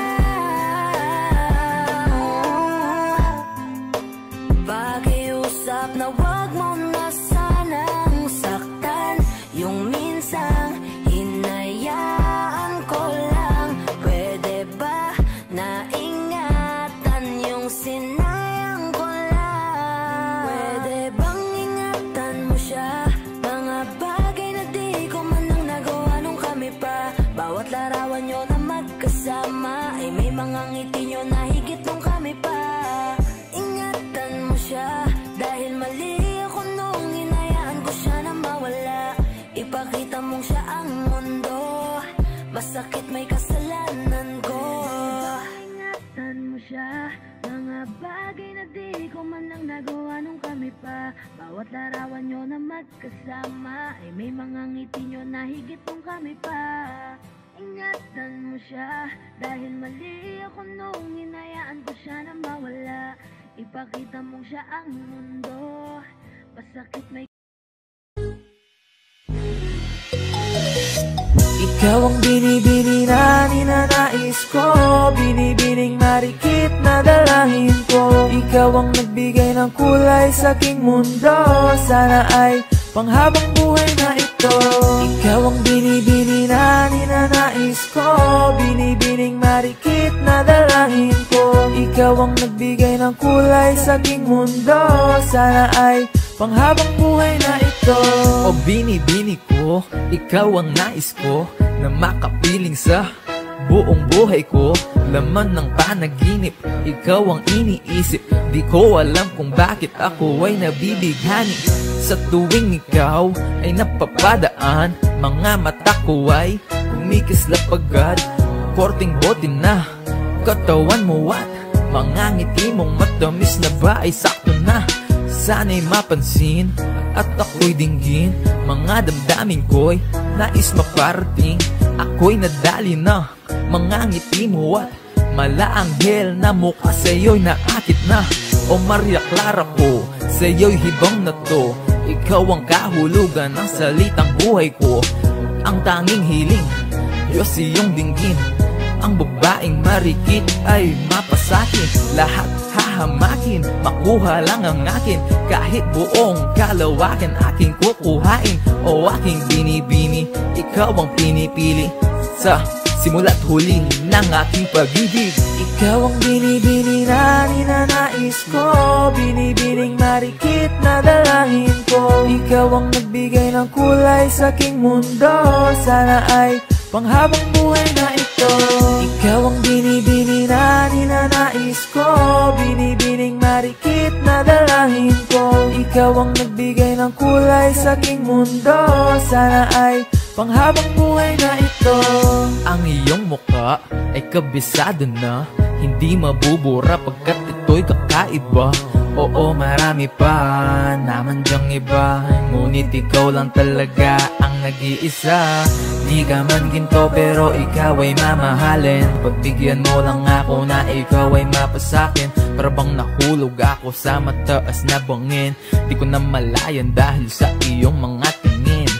pakiusap na wag mo na sanang saktan. Yung minsang hinayaan ko lang. Pwede ba na ingatan yung sinayang ko lang? Pwede bang ingatan mo siya? Mga bagay na di ko man lang nagawa nung kami pa. Bawat larawan nyo na magkasama ay may mga ngiti nyo na higit nung kami pa. Ingatan mo siya dahil mali ako nung hinayaan ko siya na mawala. Ipakita mong siya ang mundo, masakit may kasalanan ko. Ingatan mo siya, mga bagay na di ko man lang nagawa nung kami pa. Bawat larawan nyo na magkasama ay may mga ngiti nyo na higit nung kami pa. Ingatan mo siya dahil mali ako nung hinayaan ko siya na mawala. Ipakita mong siya ang mundo, masakit may. Ikaw ang binibini na ninanais ko, binibining marikit na dalangin ko. Ikaw ang nagbigay ng kulay sa aking mundo, sana ay panghabang buhay na ito. Ikaw ang binibini na ninanais ko, binibining marikit na dalangin ko. Ikaw ang nagbigay ng kulay sa aking mundo, sana ay panghabang buhay na ito. O binibini ko, ikaw ang nais ko na makapiling sa buong buhay ko. Laman ng panaginip, ikaw ang iniisip. Di ko alam kung bakit ako ay nabibighani. Sa tuwing ikaw ay napapadaan, mga mata ko ay kumikislap agad, korting bote na katawan mo at mga ngiti mong matamis na ba ay sakto na. Sana'y mapansin at ako'y dinggin, mga damdamin ko'y nais maparating. Ako'y nadali na mga ngiti mo at malaanghel na mukha sa'yo'y naakit na. O Maria Clara ko, sa'yo'y hibang na to. Ikaw ang kahulugan ng salitang buhay ko. Ang tanging hiling, Diyos iyong dinggin. Ang babaeng marikit ay mapasakin, lahat hahamakin, makuha lang ang akin. Kahit buong kalawakan aking kukuhain. O aking binibini, ikaw ang pinipili sa simula't huli ng aking pag-ibig. Ikaw ang binibini na ninanais ko, binibining marikit na dalangin ko. Ikaw ang nagbigay ng kulay sa aking mundo, sana ay panghabang buhay na ito. Ikaw ang binibini na ninanais ko, binibining marikit na dalangin ko. Ikaw ang nagbigay ng kulay sa aking mundo, sana ay panghabang buhay na ito. Ang iyong mukha ay kabisado na, hindi mabubura pagkat ito'y kakaiba. Oo, marami pa naman dyang iba, ngunit ikaw lang talaga ang nag-iisa. Di ka man ginto pero ikaw ay mamahalin. Pagbigyan mo lang ako na ikaw ay mapasakin. Para bang nahulog ako sa mataas na bangin, di ko na malayan dahil sa iyong mga tingin.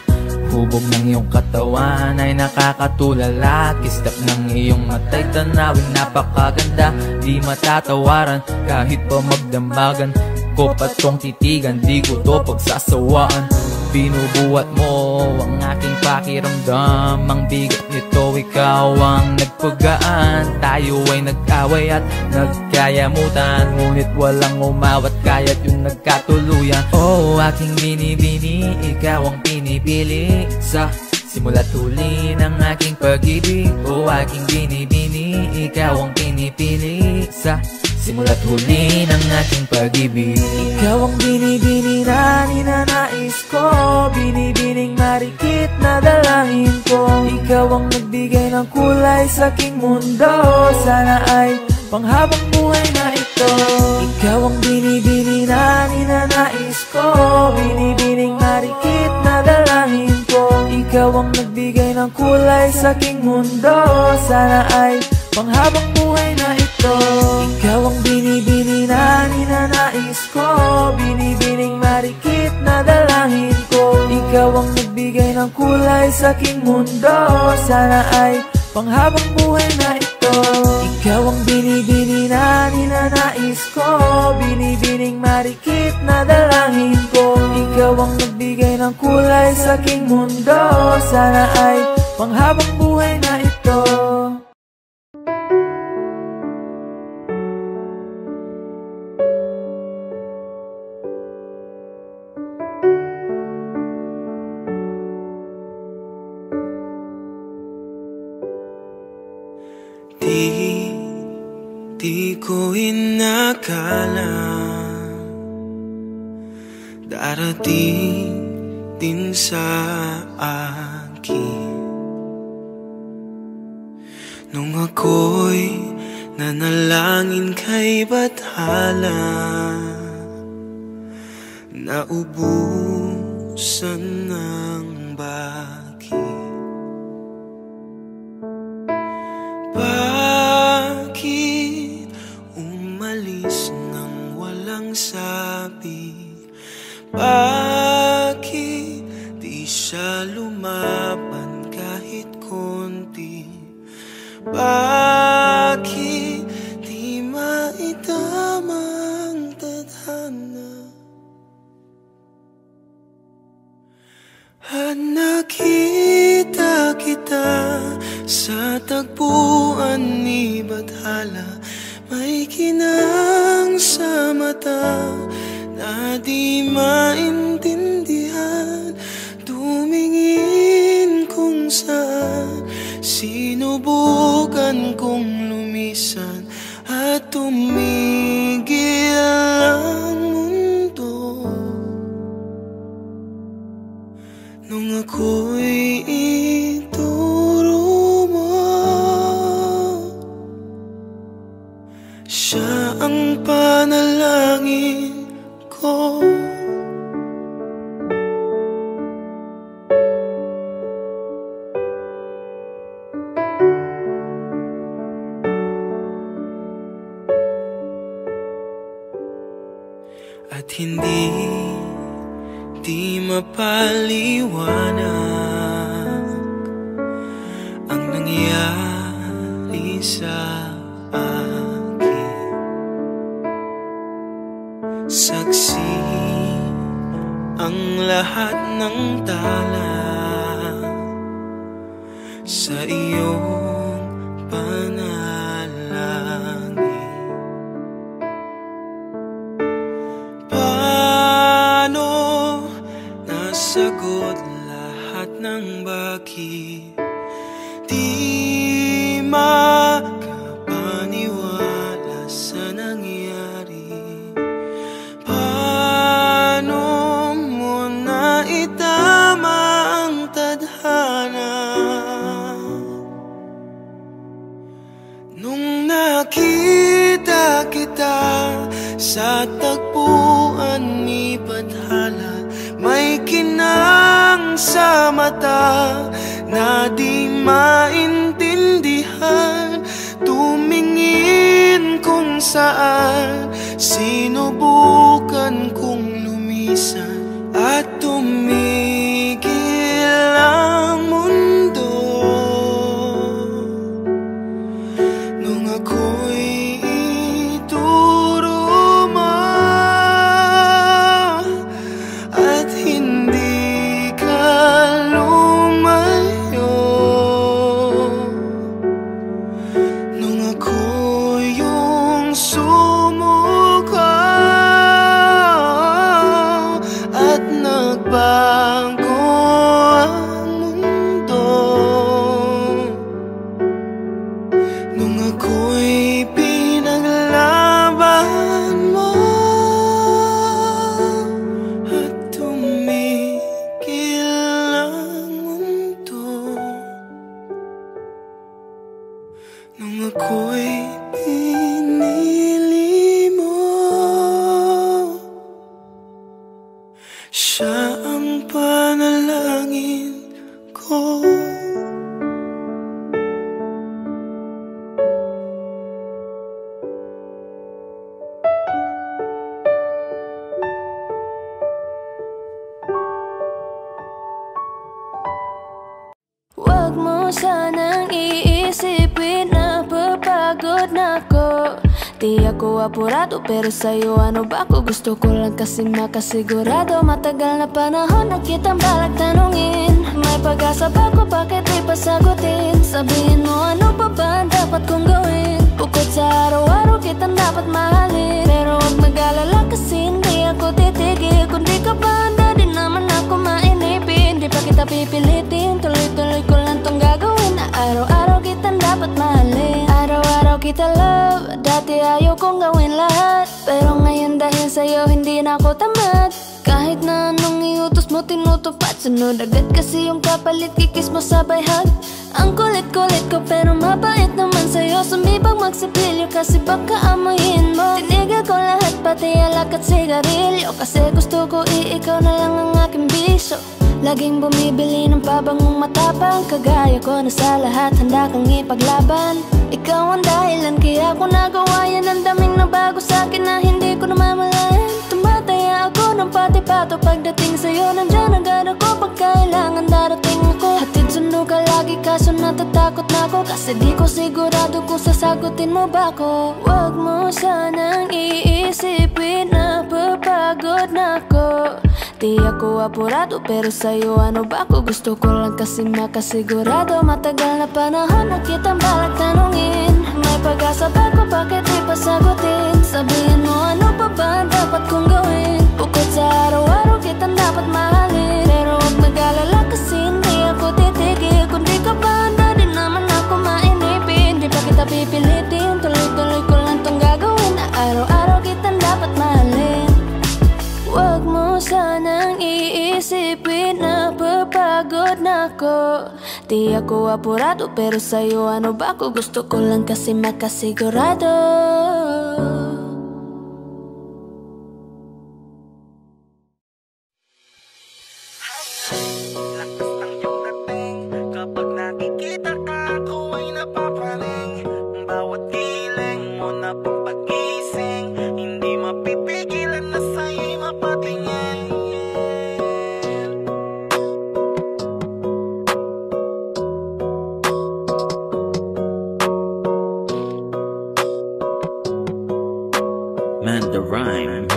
Hubog ng iyong katawan ay nakakatulala, kislap ng iyong matay tanawin napakaganda. Di matatawaran kahit pa magdamagan ko pa tong titigan, di ko to pagsasawaan. Binubuhat mo ang aking pakiramdam, ang bigat nito ikaw ang nagpagaan. Tayo ay nag-away at nagkayamutan, ngunit walang umawat kaya't yung nagkatuluyan. Oh, aking binibini, ikaw ang pinipili sa simula't huli ng aking pag-ibig. Oh, aking binibini, ikaw ang pinipili sa simula't huli ng aking pag-ibig. Ikaw ang binibini na ninanais ko, binibining marikit na dalangin ko. Ikaw ang nagbigay ng kulay sa aking mundo, sana ay panghabang buhay na ito. Ikaw ang binibini na ninanais ko, binibining marikit na dalangin ko. Ikaw ang nagbigay ng kulay sa aking mundo, sana ay panghabang buhay na ito. Ikaw ang binibini na ninanais ko, binibining marikit na dalangin ko. Ikaw ang nagbigay ng kulay sa aking mundo, sana ay panghabang buhay na ito. Ikaw ang binibini na ninanais ko, binibining marikit na dalangin ko. Ikaw ang nagbigay ng kulay sa aking mundo, sana ay panghabang buhay na ito. Di ko inakala darating din sa akin nung ako'y nanalangin kay Bathala, naubusan ng bakit. Bakit umalis nang walang sabi? Bakit di siya lumaban kahit konti? Bakit di maidamang tadhana? At nakita kita sa tagpuan ni Bathala, may kinang sa mata na di maintindihan. Tumingin kung saan, sinubukan kong lumisan at tumigil ang mundo. Nung ako'y ituro hindi di mapaliwanag ang nangyari sa akin. Saksi ang lahat ng tala sa iyong panalangin. Paano nasagot lahat ng bakit di makapaniwala sa nangyari? Paano mo na itama ang tadhana nung nakita kita sa tagpuan ni Bathala? May kinang sa mata na di maintindihan, tumingin kung saan, sinubukan kong lumisan at tumigil ang mundo nung ako'y ituro mo at hindi ka lumayo. Nung ako yung sumuko at nagbago ang mundo, nung ako'y pinaglaban mo at tumigil ang mundo, nung ako'y pinili mo. Siya ang panalangin ko. Huwag mo sanang iisipin na papagod na ako. Di ako apurado pero sa'yo ano ba ako? Gusto ko lang kasi makasigurado. Matagal na panahon na kitang balak tanungin, may pag-asa ba ko? Bakit di pa sagutin? Sabihin mo ano pa ba ang dapat kong gawin? Bukod sa araw-araw kitang dapat mahalin, pero huwag mag-alala kasi hindi ako titigil. Kung di ka ba handa di naman ako mainipin. Di pa kita pipilitin, tuloy-tuloy ko lang tong gagawin. Na araw-araw kitang dapat mahalin, araw-araw kita love. Dati ayaw kong gawin lahat, pero ngayon dahil sa'yo hindi na ako tamad. Kahit na anong iutos mo tinutupad, sunod agad kasi yung kapalit, kikis mo sabay hug. Ang kulit-kulit ko pero mabait naman sa'yo, sumibang magsipilyo kasi baka amoyin mo. Tinigil ko lahat pati alak at sigarilyo, kasi gusto ko ikaw na lang ang aking bisyo. Laging bumibili ng pabangong matapang, kagaya ko na sa lahat handa kang ipaglaban. Ikaw ang dahilan kaya ko nagawa yan, ang daming nabago sa'kin na hindi ko namamalayan. Tumataya ako ng pati-pato pagdating sa'yo, nandyan agad ako pag kailangan darating ako. Hatid sundo ka lagi kaso natatakot na ako, kasi di ko sigurado kung sasagutin mo ba ako. Huwag mo sanang iisipin na papagod na ako. Di ako apurado pero sa'yo ano ba ako? Gusto ko lang kasi makasigurado. Matagal na panahon na kitang balak tanungin, may pag-asa ba ko? Bakit di pa sagutin? Sabihin mo ano pa ba ang dapat kong gawin? Bukod sa araw-araw kitang dapat mahalin, pero huwag mag-alala kasi hindi ako titigil. Kung di ka ba handa di naman ako mainipin. Di pa kita pipilitin, tuloy-tuloy ko lang tong gagawin. Na araw-araw kitang dapat mahalin. Huwag mo sanang iisipin na papagod na ako. Di ako apurado pero sa'yo ano ba ako? Gusto ko lang kasi makasigurado. Lakas ng iyong dating, kapag nakikita ka ako ay napapaling. Bawat giling mo na pagpagising, hindi mapipigilan na sa'yo'y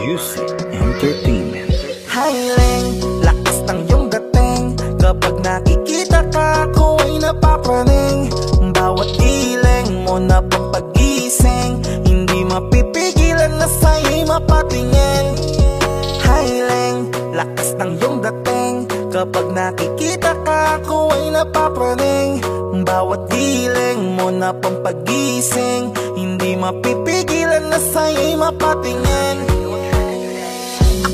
Music Entertainment. Highling, lakas ng iyong dating. Kapag nakikita ka, ako ay napapraning. Bawat giling mo na pampagising, hindi mapipigilan na sa'yo'y mapatingin. Highling, lakas ng iyong dating. Kapag nakikita ka, ako ay napapraning. Bawat giling mo na pampagising, hindi mapipigilan na sa'yo'y mapatingin.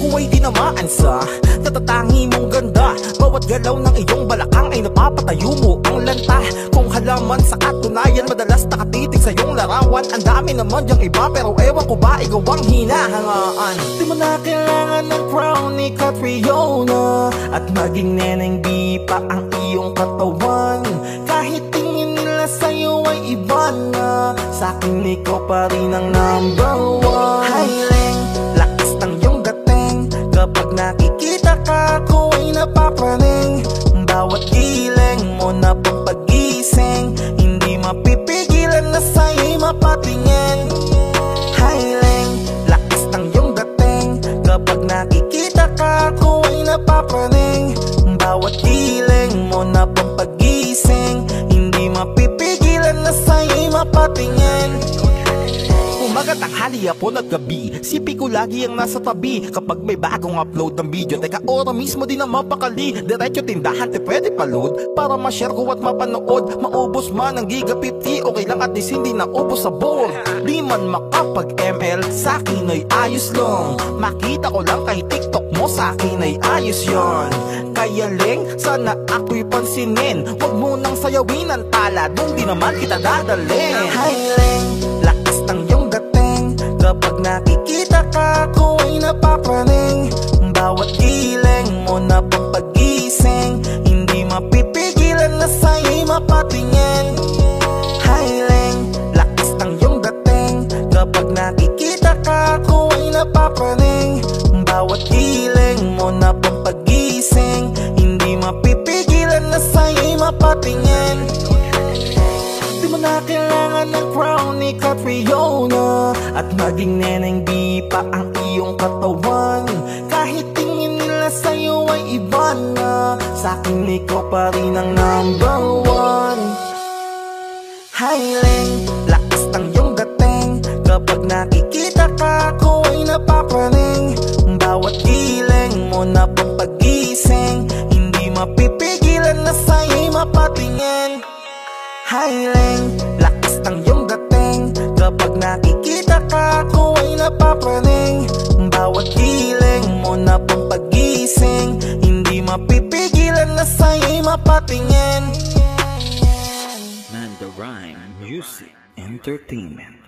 Ako ay tinamaan sa natatangi mong ganda. Bawat galaw ng iyong balakang ay napapatayo mo ang lanta. Kung halaman sa katunayan, madalas nakatitig sa iyong larawan. Ang dami naman yung iba, pero ewan ko ba ikaw ang hinahangaan. Di mo na kailangan ng crown ni Catriona, at maging neneng di pa ang iyong katawan. Kahit tingin nila sa'yo ay iba na, sa'kin ikaw pa rin ang number one. Highling, lakas ng iyong dating. Kapag nakikita ka, ako ay napapraning. Bawat giling mo na pampagising, hindi mapipigilan na sa'yo'y mapatingin. Highling, lakas ng iyong dating. Kapag nakikita ka, ako ay napapraning. Bawat giling mo na pampagising, hindi mapipigilan na sa'yo'y mapatingin. Umaga, tanghali, hapon at gabi, sipi ko lagi ang nasa tabi. Kapag may bagong upload ng video, teka ora mismo din ang mapakali. Diretso tindahan, te pwede pa-load para ma-share ko at mapanood. Maubos man ang giga 50, okay lang at least hindi naubos sa board. Di man makapag-ML, sa'kin ay ayos lang. Makita ko lang kay TikTok mo, sa'kin ay ayos yon. Kaya Ling, sana ako'y pansinin. Huwag mo nang sayawin ang tala, dun di naman kita dadalhin. Hi Ling, lakas ng iyong dating. Kapag nakikita ka, ako ay napapraning. Bawat giling mo na pampagising, hindi mapipigilan na sa'yo'y mapatingin. Highling, lakas ng iyong dating. Kapag nakikita ka, ako ay napapraning. Bawat giling mo na pampagising, hindi mapipigilan na sa'yo'y mapatingin. Di mo na kailangan ng crown ni Catriona, at maging neneng di pa ang iyong katawan. Kahit tingin nila sa'yo ay iba na, sa'kin ikaw pa rin ang number one. Highling, lakas ng iyong dating. Kapag nakikita ka, ako ay napapraning. Bawat giling mo na pampagising, hindi mapipigilan na sa'yo'y mapatingin. Highling, lakas ng iyong dating. Kapag nakikita ka, ako ay napapraning. Bawat giling mo na pampagising, hindi mapipigilan na sa'yo'y mapatingin. Manda Rhyme Music Entertainment.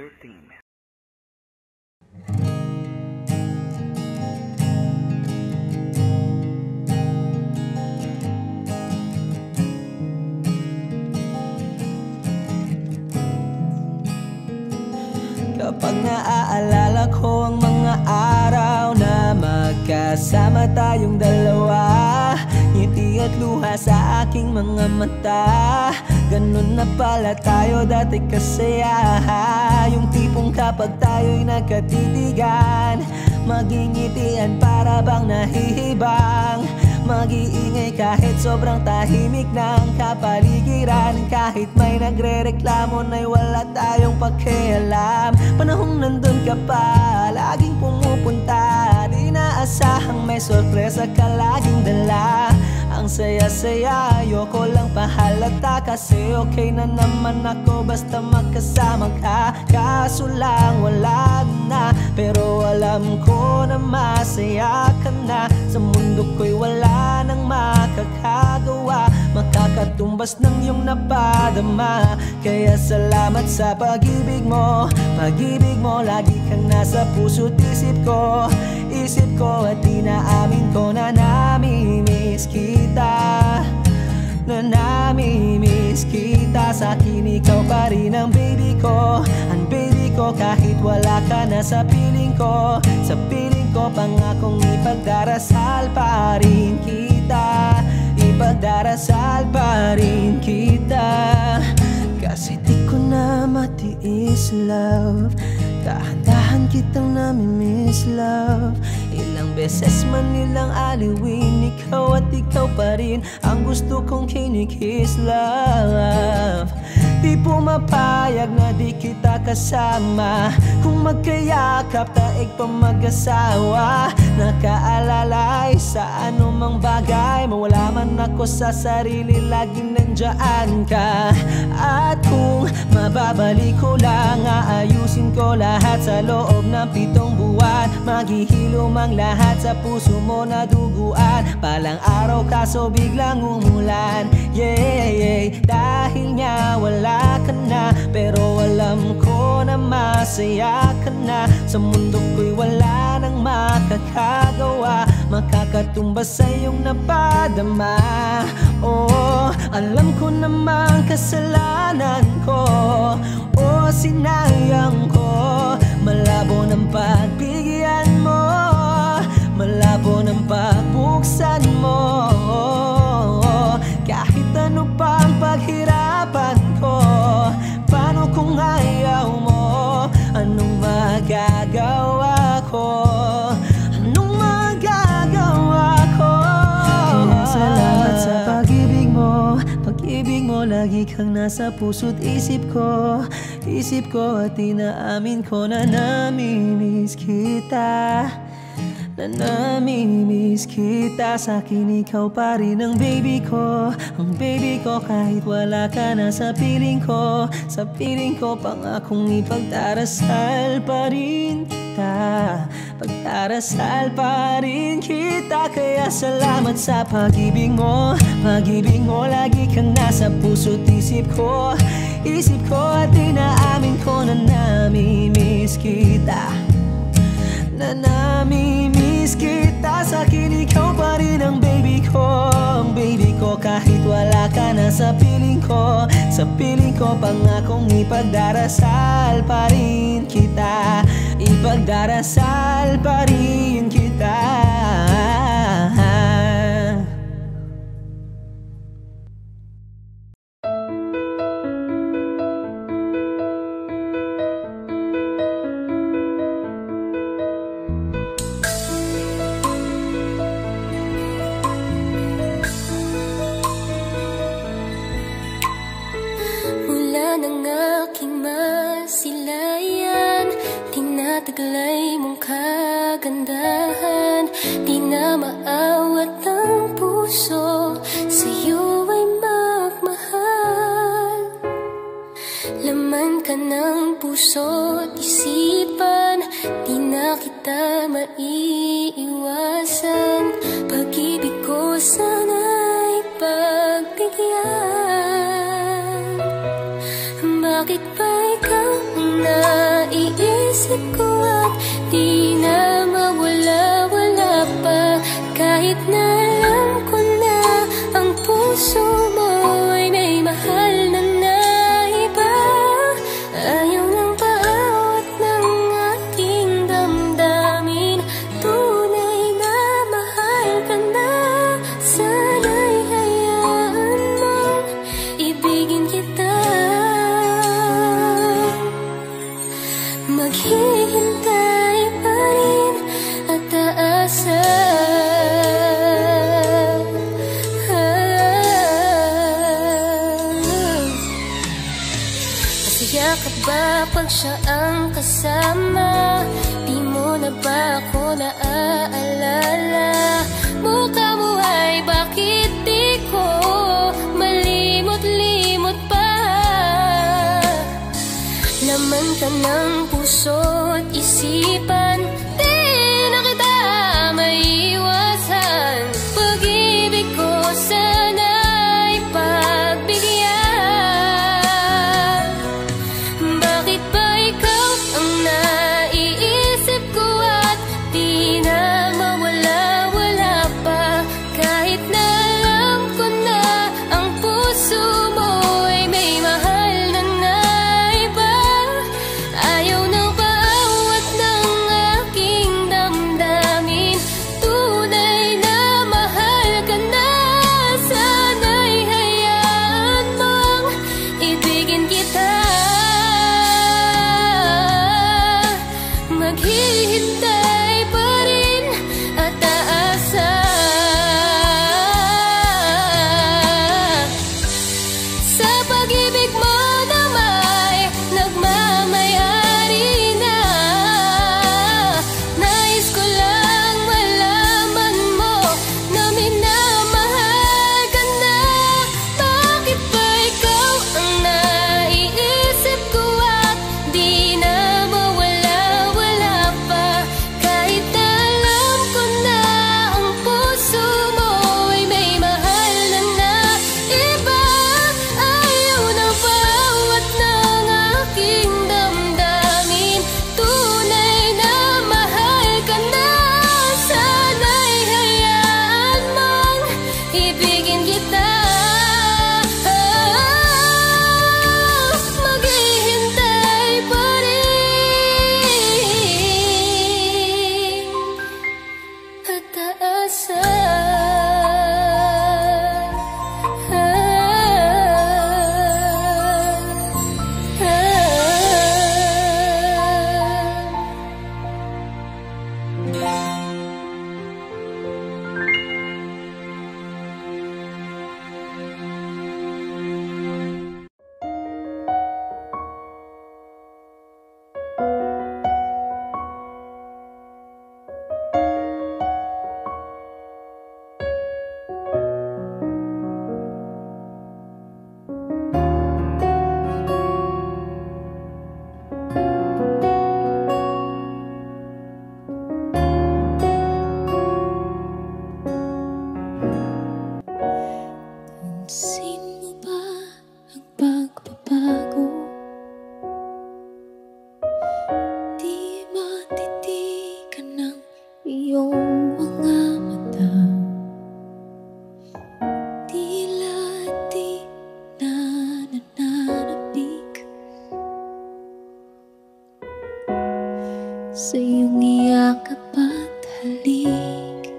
Kapag naaalala ko ang mga araw na magkasama tayong dalawa, ngiti at luha sa aking mga mata. Ganun na pala tayo dati kasaya. Yung tipong kapag tayo'y nagkatitigan, magingitian para bang nahihibang. Mag-iingay kahit sobrang tahimik ng kapaligiran. Kahit may nagre-reklamo na'y wala tayong pakialam. Panahong nandun ka pa, laging pumupunta. Di naasahang may sorpresa ka laging dala. Ang saya-saya, ayoko lang pahalata. Kasi okay na naman ako basta magkasama ka. Kaso lang wala na, pero alam ko na masaya ka na. Sa mundo ko'y wala nang makakagawa, makakatumbas ng iyong napadama. Kaya salamat sa pag-ibig mo. Pag-ibig mo, lagi kang nasa puso't isip ko. Isip ko at inaamin ko na namimiss kita. Na namimiss kita. Sa'kin ikaw pa rin ang baby ko. Ang baby ko kahit wala ka na sa piling ko. Sa piling ko pangakong ipagdarasal pa rin kita. Ipagdarasal pa rin kita. Kasi di ko na matiis love Dahan-dahan kitang namimiss love. Ilang beses man nilang aliwin, ikaw at ikaw pa rin ang gusto kong kinikiss love. Di pumapayag na di kita kasama, kung magkayakap taig pa mag-asawa. Nakaalalay sa anumang bagay, mawala man ako sa sarili, laging nandyan ka. At kung mababalik ko lang, aayusin ko lahat sa loob ng 7 buwan. Maghihilom ang lahat sa puso mo na duguan. Palang araw kaso biglang umulan, yeah. Dahil nga wala ka na, pero alam ko na masaya ka na. Sa mundo ko'y wala nang makakagawa, makakatumbas sa iyong napadama. Oh, alam ko namang kasalanan ko, oh sinayang ko. Malabo ng pagbigyan mo, malabo ng pagbuksan mo. Kahit ano pang paghirapan ko, paano kung ayaw mo? Anong magagawa ko? Anong magagawa ko? Kaya salamat sa pag-ibig mo. Pag-ibig mo lagi kang nasa puso't isip ko. Isip ko at inaamin ko na namimiss kita, na namimiss kita. Sa'kin ikaw pa rin ang baby ko, ang baby ko. Kahit wala ka na sa piling ko, sa piling ko, pangakong ipagdarasal pa rin kita, pagdarasal pa rin kita. Kaya salamat sa pag-ibig mo. Pag-ibig mo lagi kang nasa puso't isip ko. Isip ko at inaamin ko na namimiss kita, na namimiss kita. Sa'kin ikaw pa rin ang baby ko, ang baby ko. Kahit wala ka na sa piling ko, sa piling ko, pangakong ipagdarasal pa rin kita, ipagdarasal pa rin kita. Taglay mong kagandahan, di na maawat ang puso, sa'yo ay magmahal. Laman ka ng puso't isipan, di na kita maiiwasan. Pag-ibig ko sana'y pagbigyan. Bakit ba ikaw ang naiisip ko at di na mawala-wala pa? Kahit na alam ko na ang puso mo ay may mahal na iba. Ayaw nang paawat ng aking damdamin, tunay na mahal ka na. Sana'y hayaan mong ibigin kita. Maghihintay pa rin at aasa. Masaya ka ba pag siya ang kasama? Di mo na ba ako naaalala? Mukha mo ay bakit di ko malimot-limot pa? Laman ka ng puso't isipan, di na kita maiiwasan. Pag-ibig ko sana'y pagbigyan. Bakit ba ikaw ang naiisip ko at di na mawala-wala pa? Kahit na alam ko na ang puso mo ay may mahal na iba. Ayaw nang paawat ng aking sa iyong iyakap at halik.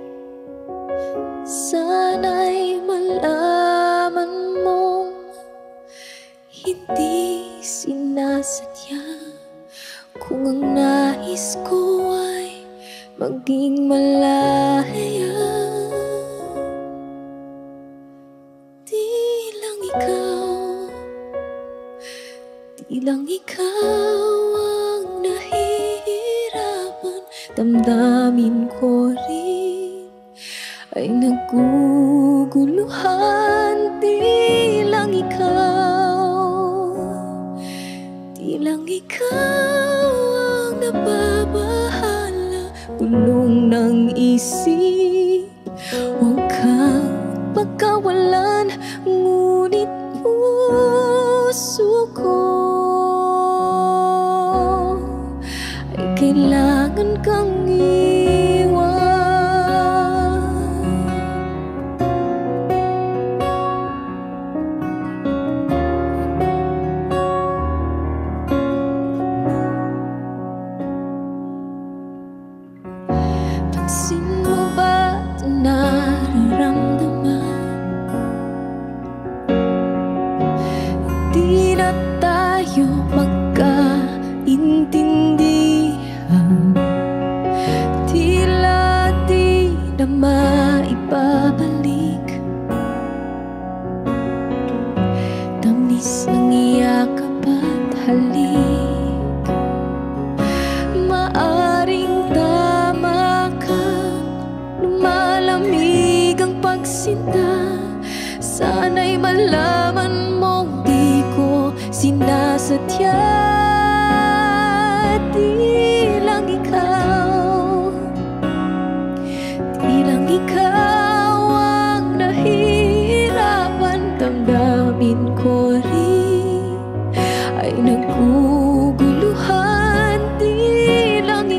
Sana'y malaman mong hindi sinasadya, kung ang nais ko ay maging malaya. Di lang ikaw ang nahihirapan, damdamin ko rin ay naguguluhan. Di lang ikaw ang nababahala, bulong ng isip. Huwag kang pagkawalan, ngunit puso ko ay kailangan kang iwan. Pansin mo ba ito nararamdaman? Di na tayo magkaintindihan, tila di na maibabalik. Tamis ng iyakap at halik, maaring tama ka, lumalamig ang pagsinta. Sana'y malaman mong di ko sinasadya. Di lang ikaw ang nahihirapan, damdamin ko rin ay naguguluhan. Di lang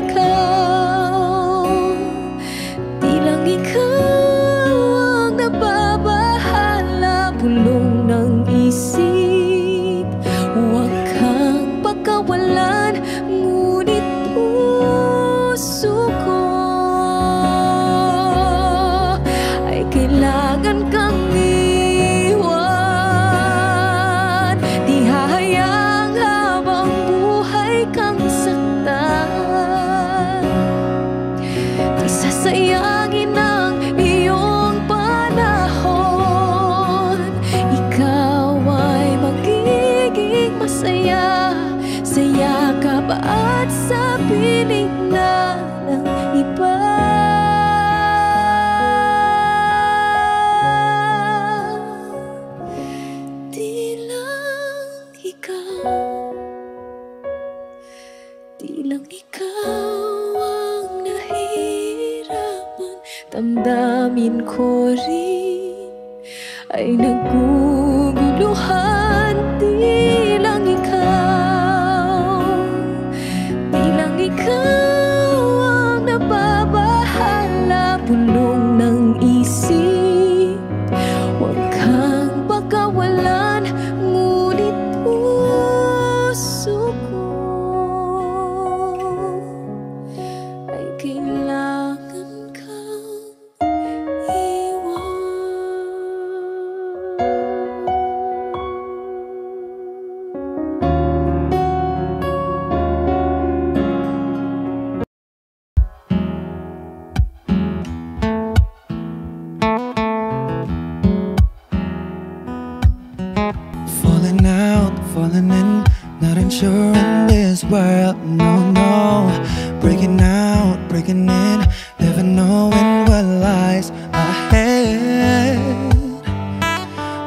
ikaw ang nababahala, bulong ng isip. Huwag kang pagkawalan, ngunit puso ko ay kailangan kang iwan. Di hahayang habang buhay kang saktan, di sasayangin ang iyong panahon. Ikaw ay magiging masaya sa yakap at sa piling na ng iba. Di lang ikaw ang nahihirapan, damdamin ko rin ay naguguluhan. Di lang ikaw ang nababahala, bulong ng isip. Huwag kang pagkawalan, ngunit puso ko ay kailangan kang iwan. Falling out, falling in, not unsure in this world, no, no. Breaking out, breaking in, never knowing what lies ahead.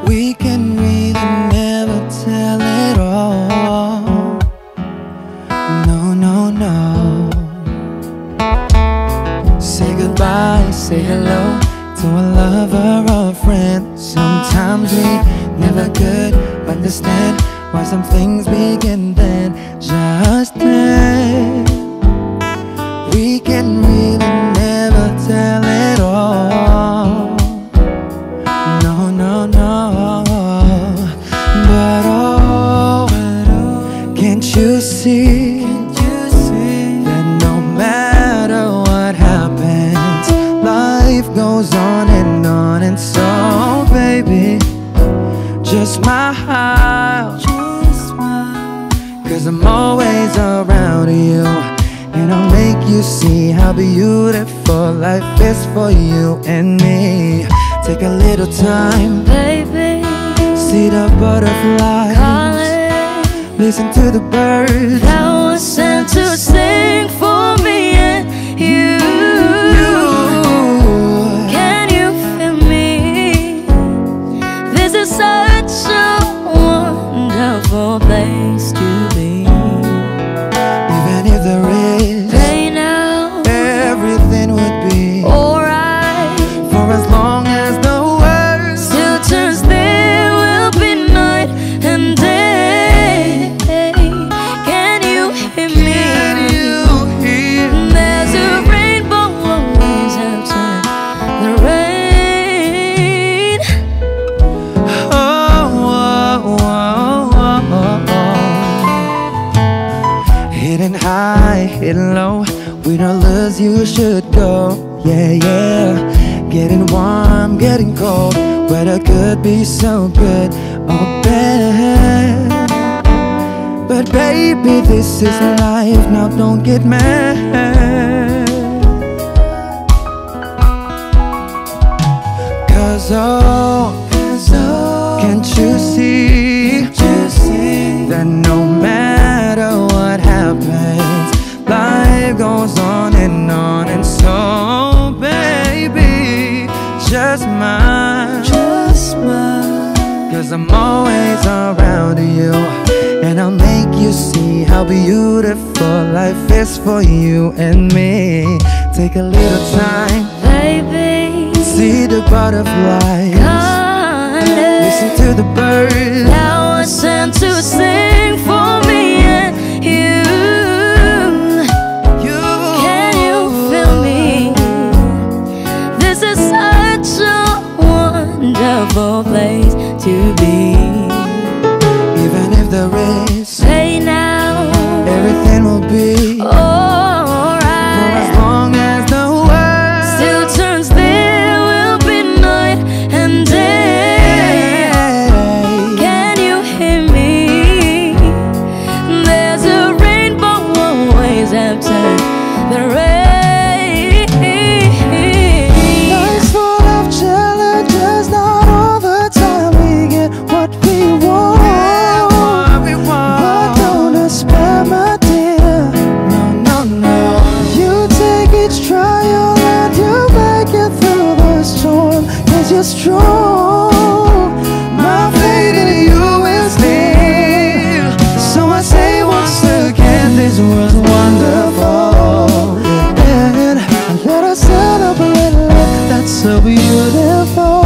We can really never tell it all, no, no, no. Say goodbye, say hello to a lover or a friend. Sometimes we never could understand why some things begin then, just then. We can really never tell it all, no, no, no. But oh, can't you see that no matter Just smile, cause I'm always around you, and I'll make you see how beautiful life is for you and me. Take a little time, baby, see the butterflies, calling, listen to the birds that was sent to sing for me and you. Can you feel me? This is such a wonderful place to be. Even if there is pain now, everything would be alright. for as long as the world still turns, there will be night and day. Can you hear me? Can you hear? There's a rainbow always outside the rain. Hidden high, hidden low, with no lures you should go. Yeah, yeah. Getting warm, getting cold, weather could be so good or bad. But baby, this is life, now don't get mad. Cause oh, can't you see that no matter what happens, life goes on, and so baby, just smile, cause I'm always around you, and I'll make you see how beautiful life is for you and me. Take a little time, Baby, see the butterflies, listen to the birds that was sent to sing for me and you. Can you feel me? This is such a wonderful place to be. Even if there is pain now, everything will be alright. for as long as the world still turns, there will be night and day. Can you hear me? There's a rainbow always after the rain. Life's full of challenges, not all the time we get what we want. But don't despair, my dear. No, no, no. You take each trial and you make it through the storm, cause you're strong. My faith in you is near. So I say once again, this was wonderful. And let us celebrate love that's so beautiful.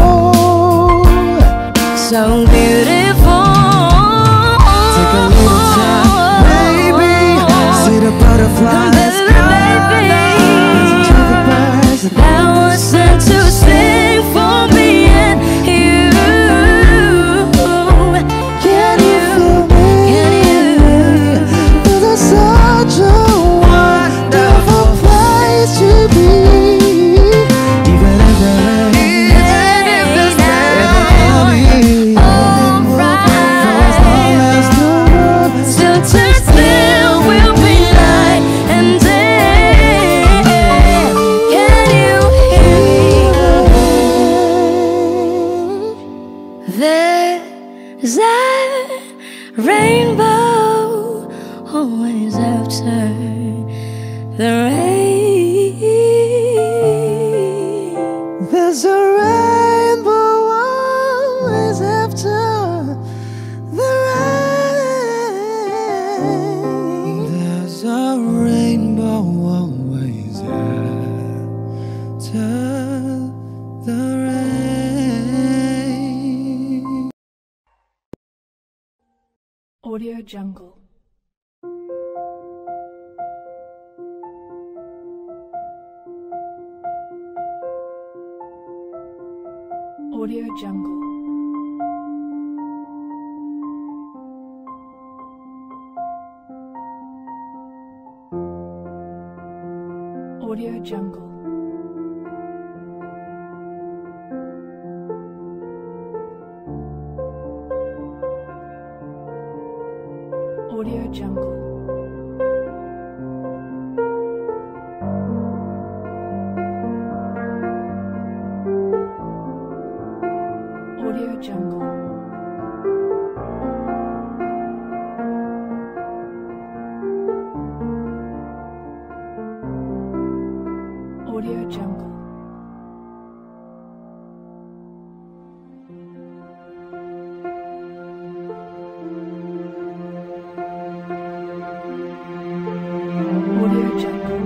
So beautiful. Take a little time, baby. See the butterflies, Baby, listen to the birds that was sent to sing for me and you. Can you feel me? Can you? This is such a wonderful place to be. Even if there is still turns, there will be night and day. Can you hear me? There's a rainbow always after the rain. there's a rainbow always after the rain. There's a rainbow always after the rain. Audio Jungle. Audio Jungle. Audio Jungle. Audio Jungle. Audio Jungle. Audio Jungle. Audio Jungle.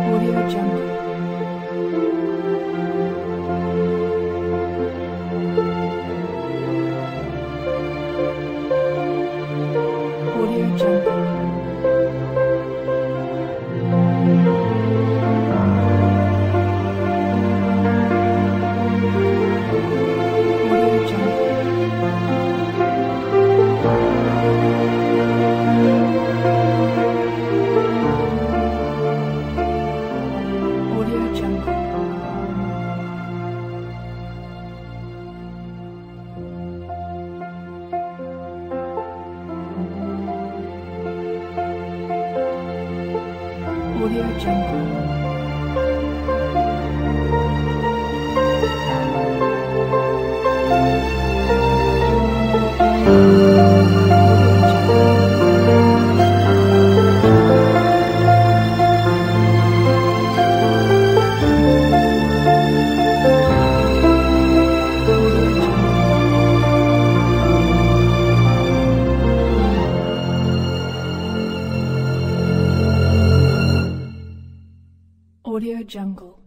Audio Jungle. Audio Jungle. Audio Jungle. Audio Jungle. Audio Jungle.